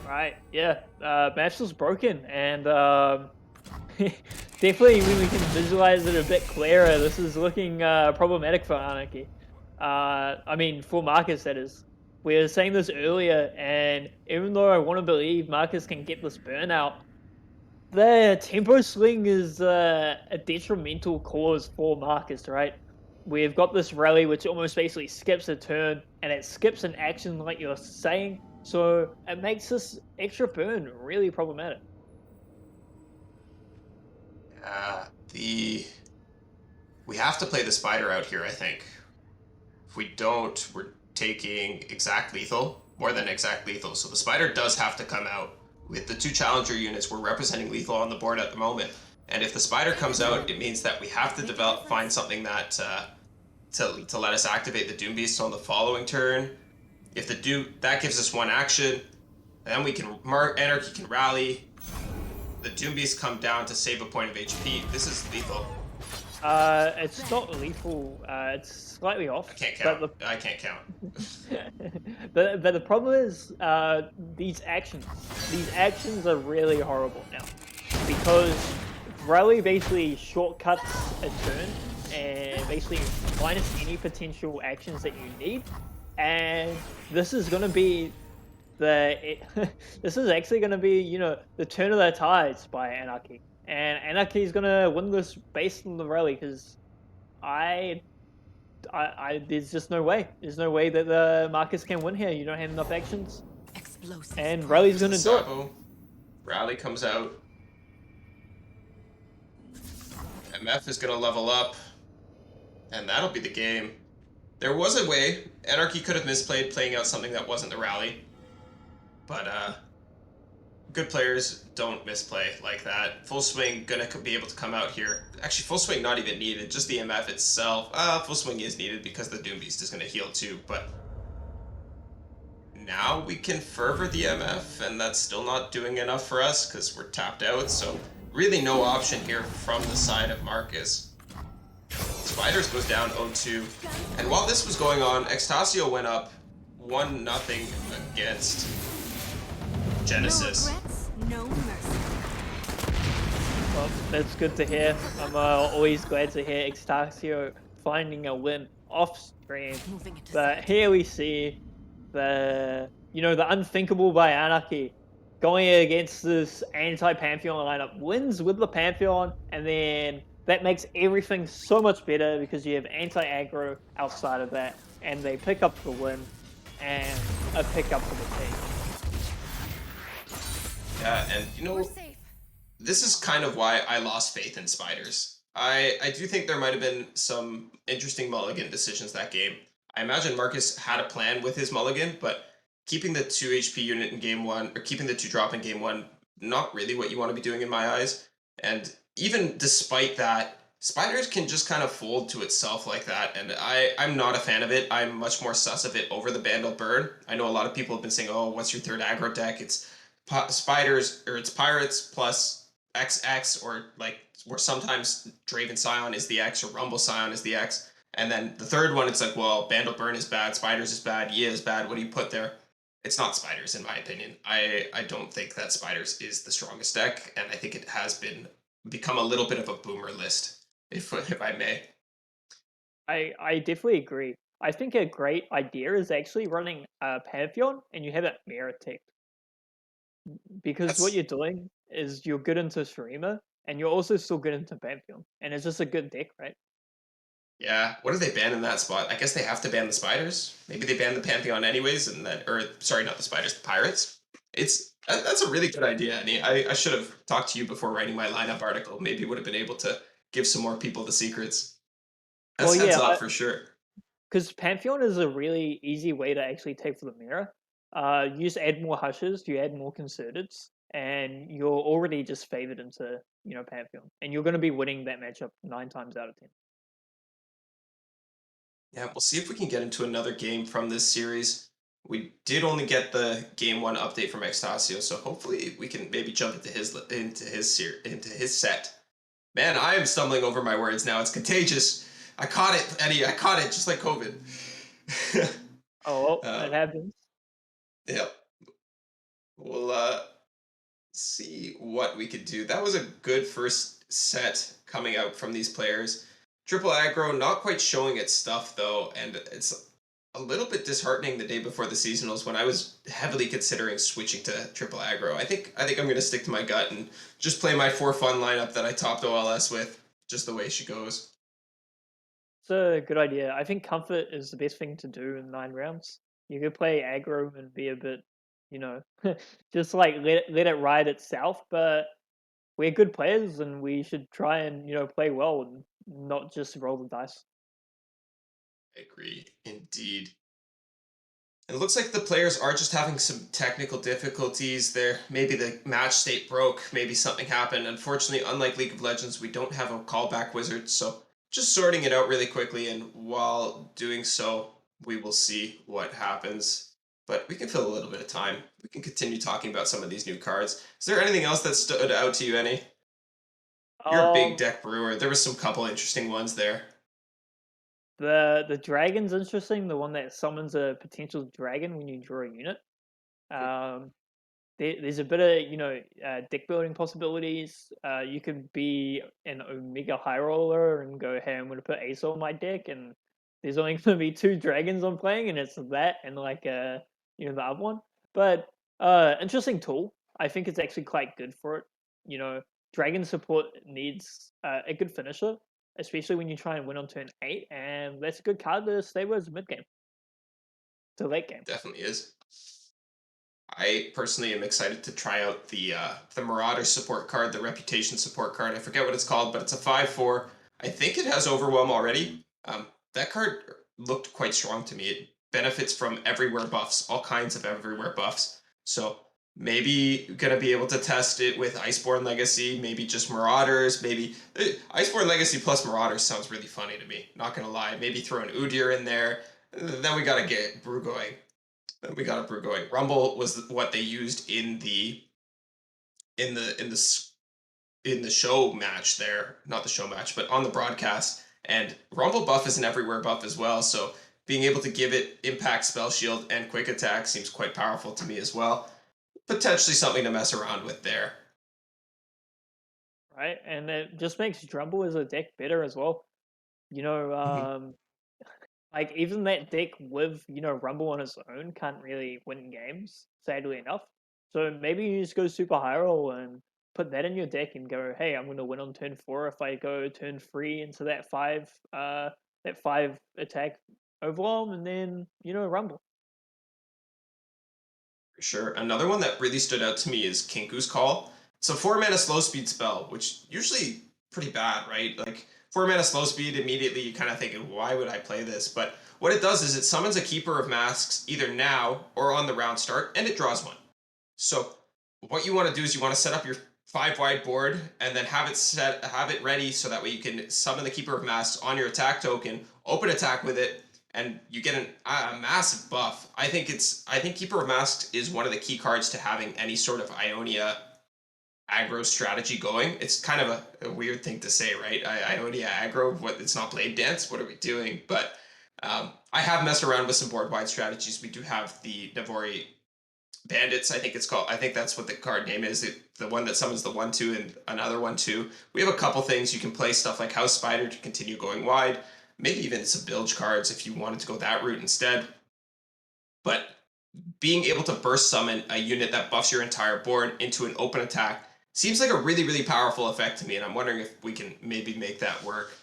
Right, yeah. Match was broken, and definitely when we can visualize it a bit clearer, this is looking problematic for Anarchy. I mean, for Marcus, that is. We were saying this earlier, and even though I want to believe Marcus can get this burnout, the tempo swing is a detrimental cause for Marcus, right? We've got this rally which almost basically skips a turn, and it skips an action like you're saying, so it makes this extra burn really problematic. We have to play the Spider out here, I think. If we don't, we're taking exact lethal, more than exact lethal. So the Spider does have to come out. With the 2 Challenger units, we're representing lethal on the board at the moment. And if the Spider comes out, it means that we have to find something that to let us activate the Doom Beast on the following turn. If the Doom, that gives us 1 action, and then we can Anarchy can rally. The Doom Beast come down to save a point of HP. This is lethal. It's not lethal. It's slightly off. I can't But count. I can't count. but the problem is these actions. These actions are really horrible now because rally basically shortcuts a turn and basically minus any potential actions that you need. And this is gonna be this is actually gonna be, you know, the turn of the tides by Anarchy. And Anarchy is gonna win this based on the rally because there's just no way. There's no way that the Marcus can win here. You don't have enough actions. Explosive. And Rally's gonna do it. Rally comes out. MF is gonna level up. And that'll be the game. There was a way. Anarchy could have misplayed playing out something that wasn't the rally. But good players don't misplay like that. Full Swing gonna be able to come out here. Actually, Full Swing not even needed, just the MF itself. Full Swing is needed because the Doom Beast is gonna heal too, but now we can Fervor the MF, and that's still not doing enough for us because we're tapped out, so really no option here from the side of Marcus. Spiders goes down 0-2, and while this was going on, Extasio went up 1-0 against Genesis. No regrets, no mercy. Well, that's good to hear. I'm always glad to hear Extasio finding a win off stream. Moving into But here we see the unthinkable by Anarchy going against this anti-Pantheon lineup, wins with the Pantheon, and then that makes everything so much better because you have anti-aggro outside of that, and they pick up the win and a pick up for the team. Yeah, and you know, this is kind of why I lost faith in Spiders. I do think there might have been some interesting mulligan decisions that game. I imagine Marcus had a plan with his mulligan, but keeping the 2 HP unit in game 1, or keeping the 2 drop in game 1, not really what you want to be doing in my eyes. And even despite that, Spiders can just kind of fold to itself like that, and I'm not a fan of it. I'm much more sus of it over the Bandle Burn. I know a lot of people have been saying, oh, what's your third aggro deck? It's Spiders, or it's Pirates plus XX, or sometimes Draven Scion is the X, or Rumble Scion is the X. And then the third one, it's like, well, Bandle Burn is bad, Spiders is bad, Yi is bad, what do you put there? It's not Spiders, in my opinion. I don't think that Spiders is the strongest deck, and I think it has become a little bit of a boomer list, if I may. I definitely agree. I think a great idea is actually running Pantheon, and you have it mirror ticked. Because what you're doing is you're good into Shurima, and you're also still good into Pantheon. And it's just a good deck, right? Yeah, what do they ban in that spot? I guess they have to ban the Spiders. Maybe they ban the Pantheon anyways, and then, or sorry, not the Spiders, the Pirates. That's a really good idea, Annie. I should have talked to you before writing my lineup article. Maybe would have been able to give some more people the secrets. That's heads up for sure. Because Pantheon is a really easy way to actually take for the mirror. You just add more hushes, you add more concerteds, and you're already just favored into, Pantheon. And you're going to be winning that matchup 9 times out of 10. Yeah, we'll see if we can get into another game from this series. We did only get the game 1 update from Extasio, so hopefully we can maybe jump into his set. Man, I am stumbling over my words now. It's contagious. I caught it, Eddie. I caught it, just like COVID. It happens. Yep. We'll see what we could do. That was a good first set coming out from these players. Triple aggro not quite showing its stuff though, and it's a little bit disheartening the day before the seasonals when I was heavily considering switching to triple aggro. I think I'm going to stick to my gut and just play my 4-fun lineup that I topped OLS with, just the way she goes. It's a good idea. I think comfort is the best thing to do in 9 rounds. You could play aggro and be a bit, just like let it ride itself, but we're good players and we should try and, play well and not just roll the dice. I agree, indeed. It looks like the players are just having some technical difficulties there. Maybe the match state broke, maybe something happened. Unfortunately, unlike League of Legends, we don't have a callback wizard, so just sorting it out really quickly, and while doing so, we will see what happens. But we can fill a little bit of time. We can continue talking about some of these new cards. Is there anything else that stood out to you, any? You're a big Um, deck brewer. There was some couple interesting ones there. the dragon's interesting. The one that summons a potential dragon when you draw a unit. Um, there's a bit of deck building possibilities. You could be an Omega High Roller and go, hey, I'm going to put Ace on my deck, and there's only going to be two dragons I'm playing, and it's that and like the other one. But interesting tool. I think it's actually quite good for it. You know, dragon support needs a good finisher, especially when you try and win on turn 8, and that's a good card to stabilize mid game to late game. Definitely is. I personally am excited to try out the Marauder support card, the Reputation support card. I forget what it's called, but it's a 5/4. I think it has Overwhelm already. That card looked quite strong to me. It benefits from everywhere buffs, all kinds of everywhere buffs. So maybe gonna be able to test it with Iceborne Legacy, maybe just Marauders, maybe Iceborne Legacy plus Marauders sounds really funny to me. Not gonna lie. Maybe throw an Udyr in there. Then we gotta get Brew going. We got a brew going. Rumble was what they used in in the in the in the show match there, not the show match, but on the broadcast. And Rumble buff is an everywhere buff as well, so being able to give it impact, spell shield, and quick attack seems quite powerful to me as well. Potentially something to mess around with there. Right, and it just makes Drumble as a deck better as well. You know, Mhm. like even that deck with Rumble on its own can't really win games, sadly enough. So maybe you just go super high roll and put that in your deck and go, hey, I'm gonna win on turn 4 if I go turn 3 into that 5 attack overwhelm, and then Rumble. For sure. Another one that really stood out to me is Kinku's Call. It's a 4 mana slow speed spell, which usually pretty bad, right? Like 4 mana slow speed, immediately you kind of thinking, why would I play this? But what it does is it summons a Keeper of Masks either now or on the round start, and it draws one. So what you want to do is you want to set up your 5 wide board and then have it ready so that way you can summon the Keeper of Masks on your attack token, open attack with it, and you get a massive buff. I think Keeper of Masks is one of the key cards to having any sort of Ionia aggro strategy going. It's kind of a weird thing to say, right? Ionia aggro, what, it's not Blade Dance, what are we doing? But I have messed around with some board wide strategies. We do have the Navori Bandits, I think it's called. I think that's what the card name is. The one that summons the 1/2 and another 1/2. We have a couple things. You can play stuff like House Spider to continue going wide. Maybe even some bilge cards if you wanted to go that route instead. But being able to burst summon a unit that buffs your entire board into an open attack seems like a really, really powerful effect to me. And I'm wondering if we can maybe make that work.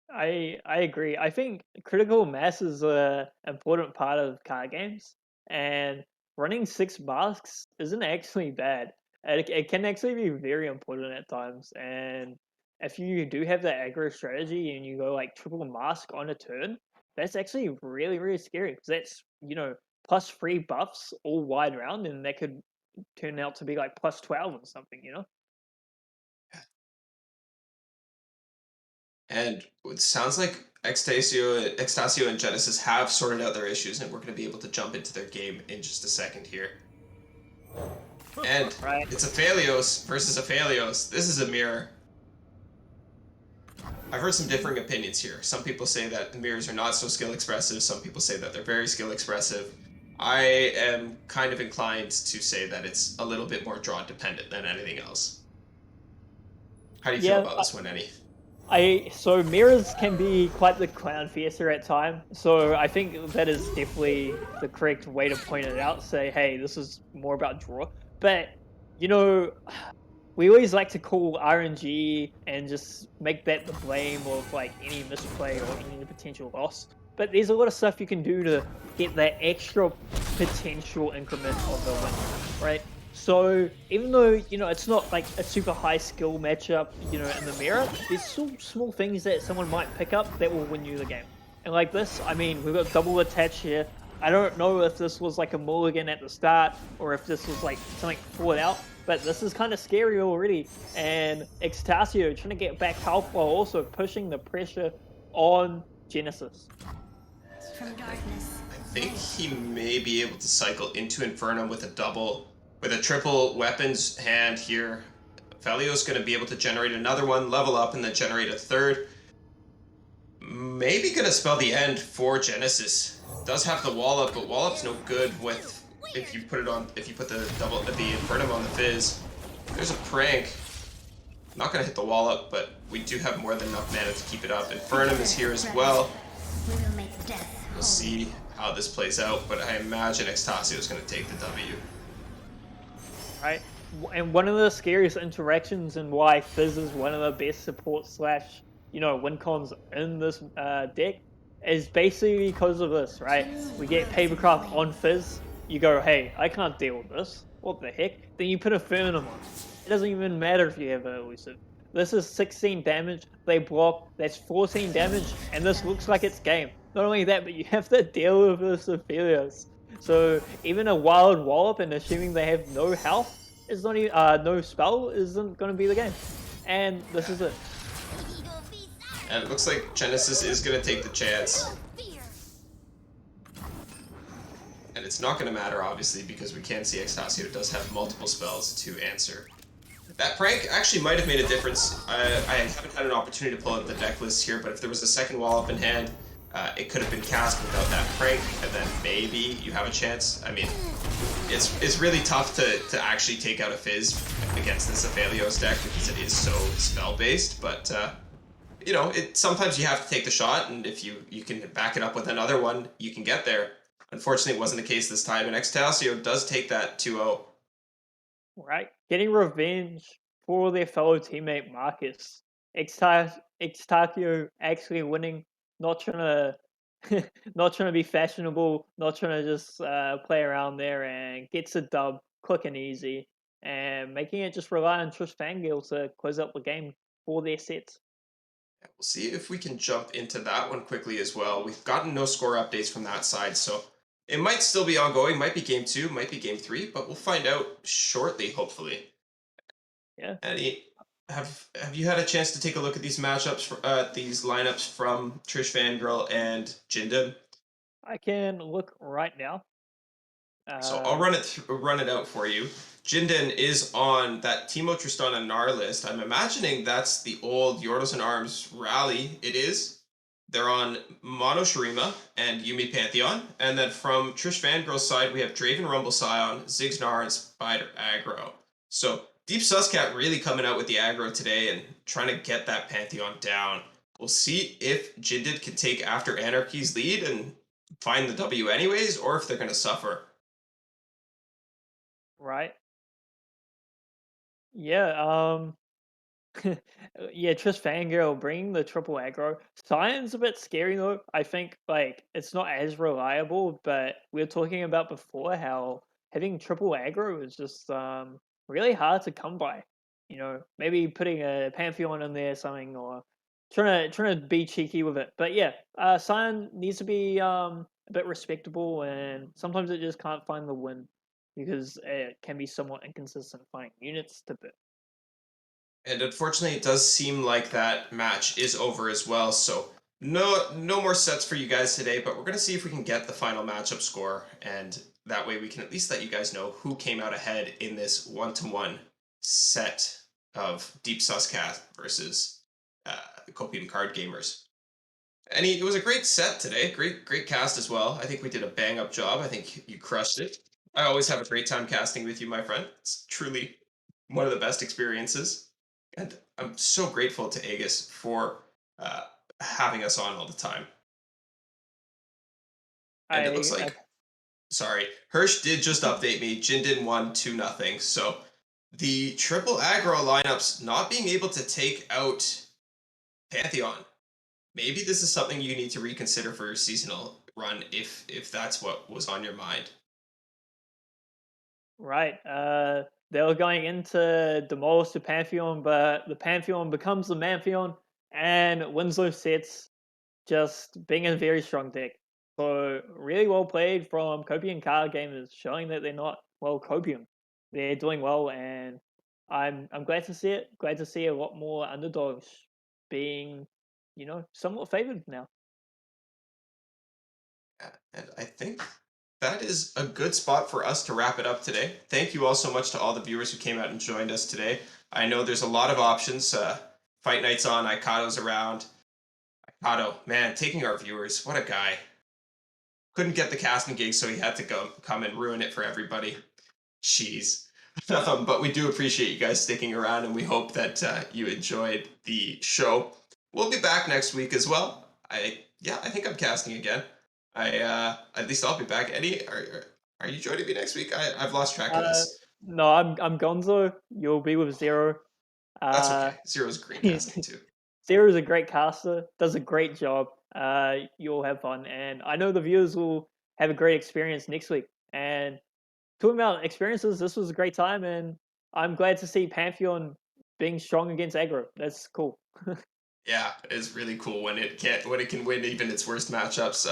I agree. I think critical mass is a important part of card games, and running 6 masks isn't actually bad. It can actually be very important at times. And if you do have that aggro strategy and you go like triple mask on a turn, that's actually really really scary because that's +3 buffs all wide round, and that could turn out to be like +12 or something. And it sounds like Extasio and Genesis have sorted out their issues, and we're going to be able to jump into their game in just a second here. And Right. it's a Phalios versus a Phalios. This is a mirror. I've heard some differing opinions here. Some people say that the mirrors are not so skill expressive. Some people say that they're very skill expressive. I am kind of inclined to say that it's a little bit more draw dependent than anything else. How do you feel Yeah, about this one, Eddie? so mirrors can be quite the clown fiesta at time. So I think that is definitely the correct way to point it out. Say, hey, this is more about draw. But you know, we always like to call RNG and just make that the blame of like any misplay or any potential loss. But there's a lot of stuff you can do to get that extra potential increment of the win, right? So even though it's not like a super high skill matchup, in the mirror, there's still small things that someone might pick up that will win you the game. And like this, I mean, we've got double attach here. I don't know if this was like a mulligan at the start or if this was like something thought out, but this is kind of scary already. And Extasio trying to get back health while also pushing the pressure on Genesis. From darkness. I think he may be able to cycle into Infernum with with a triple weapons hand here. Felio's going to be able to generate another one, level up, and then generate a third. Maybe going to spell the end for Genesis. Does have the Wallop, but Wallop's no good with if you put the Infernum on the Fizz. There's a prank. Not going to hit the Wallop, but we do have more than enough mana to keep it up. Infernum is here as well. We will make death. We'll see how this plays out, but I imagine Extasio is going to take the W. Right? And one of the scariest interactions and why Fizz is one of the best support slash, win cons in this deck is basically because of this, right? We get Papercraft on Fizz, you go, hey, I can't deal with this. What the heck? Then you put a Infernum on. It doesn't even matter if you have an elusive. This is 16 damage, they block, that's 14 damage, and this looks like it's game. Not only that, but you have to deal with this Aphelios. So even a wild wallop and assuming they have no health is not even, no spell isn't going to be the game. And this is it. And it looks like Genesis is going to take the chance. And it's not going to matter, obviously, because we can see Extasio does have multiple spells to answer. That prank actually might have made a difference. I haven't had an opportunity to pull out the deck list here, but if there was a second Wallop in hand, it could have been cast without that prank, and then maybe you have a chance. I mean, it's really tough to actually take out a Fizz against this Aphelios deck because it is so spell-based, but sometimes you have to take the shot, and if you can back it up with another one, you can get there. Unfortunately, it wasn't the case this time, and Extasio does take that 2-0. Right? Getting revenge for their fellow teammate Marcus. Extakio actually winning, not trying to not trying to be fashionable, not trying to just play around there, and gets a dub quick and easy, and making it just rely on Trish Fangirl to close out the game for their sets. We'll see if we can jump into that one quickly as well. We've gotten no score updates from that side, so it might still be ongoing. Might be game 2, might be game 3, but we'll find out shortly, hopefully. Yeah. Eddie, have you had a chance to take a look at these matchups, these lineups from Trish Fangirl and Jinden? I can look right now. So I'll run it out for you. Jinden is on that Timo Tristana Nar list. I'm imagining that's the old Yordos and Arms rally. It is. They're on Mono Shurima and Yumi Pantheon. And then from Trish Fangirl's side, we have Draven Rumble Scion, Ziggs Gnar, and Spider Aggro. So Deep Suscat really coming out with the aggro today and trying to get that Pantheon down. We'll see if Jinden can take after Anarchy's lead and find the W anyways, or if they're going to suffer. Right. Yeah, yeah, Trish Fangirl bringing the triple aggro. Sion's a bit scary though. I think like it's not as reliable, but we were talking about before how having triple aggro is just really hard to come by. Maybe putting a Pantheon in there, something, or trying to be cheeky with it. But yeah, Sion needs to be a bit respectable, and sometimes it just can't find the win because it can be somewhat inconsistent finding units to bit. And unfortunately, it does seem like that match is over as well. So no more sets for you guys today, but we're going to see if we can get the final matchup score. And that way we can at least let you guys know who came out ahead in this 1-to-1 set of Deep Suscat versus the Copium Card Gamers. And it was a great set today. Great cast as well. I think we did a bang up job. I think you crushed it. I always have a great time casting with you, my friend. It's truly one of the best experiences. And I'm so grateful to Aegis for having us on all the time. And it looks like, sorry, Hirsch did just update me. Jinden won 2-0. So the triple aggro lineups not being able to take out Pantheon. Maybe this is something you need to reconsider for your seasonal run if that's what was on your mind. Right. They were going into demolish the Pantheon, but the Pantheon becomes the Mantheon and wins those sets, just being a very strong deck. So really well played from Copium card gamers, showing that they're not well Copium. They're doing well, and I'm glad to see it. Glad to see a lot more underdogs being, somewhat favored now. Yeah, and I think that is a good spot for us to wrap it up today. Thank you all so much to all the viewers who came out and joined us today. I know there's a lot of options. Fight Night's on, Ikado's around. Ikado, man, taking our viewers. What a guy. Couldn't get the casting gig, so he had to come and ruin it for everybody. Jeez. But we do appreciate you guys sticking around, and we hope that you enjoyed the show. We'll be back next week as well. I think I'm casting again. At least I'll be back. Eddie, are you joining me next week? I've lost track of Uh, this. no, I'm Gonzo. You'll be with Zero. That's Uh, okay. Zero's great casting too. Zero's a great caster, does a great job. You'll have fun, and I know the viewers will have a great experience next week. And talking about experiences, this was a great time, and I'm glad to see Pantheon being strong against aggro. That's cool. Yeah, it's really cool when it can win even its worst matchups.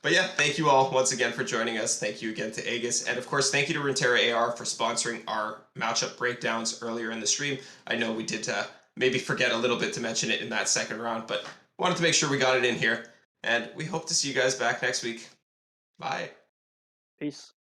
But yeah, thank you all once again for joining us. Thank you again to Aegis, and of course, thank you to Runeterra AR for sponsoring our matchup breakdowns earlier in the stream. I know we did maybe forget a little bit to mention it in that second round, but wanted to make sure we got it in here. And we hope to see you guys back next week. Bye. Peace.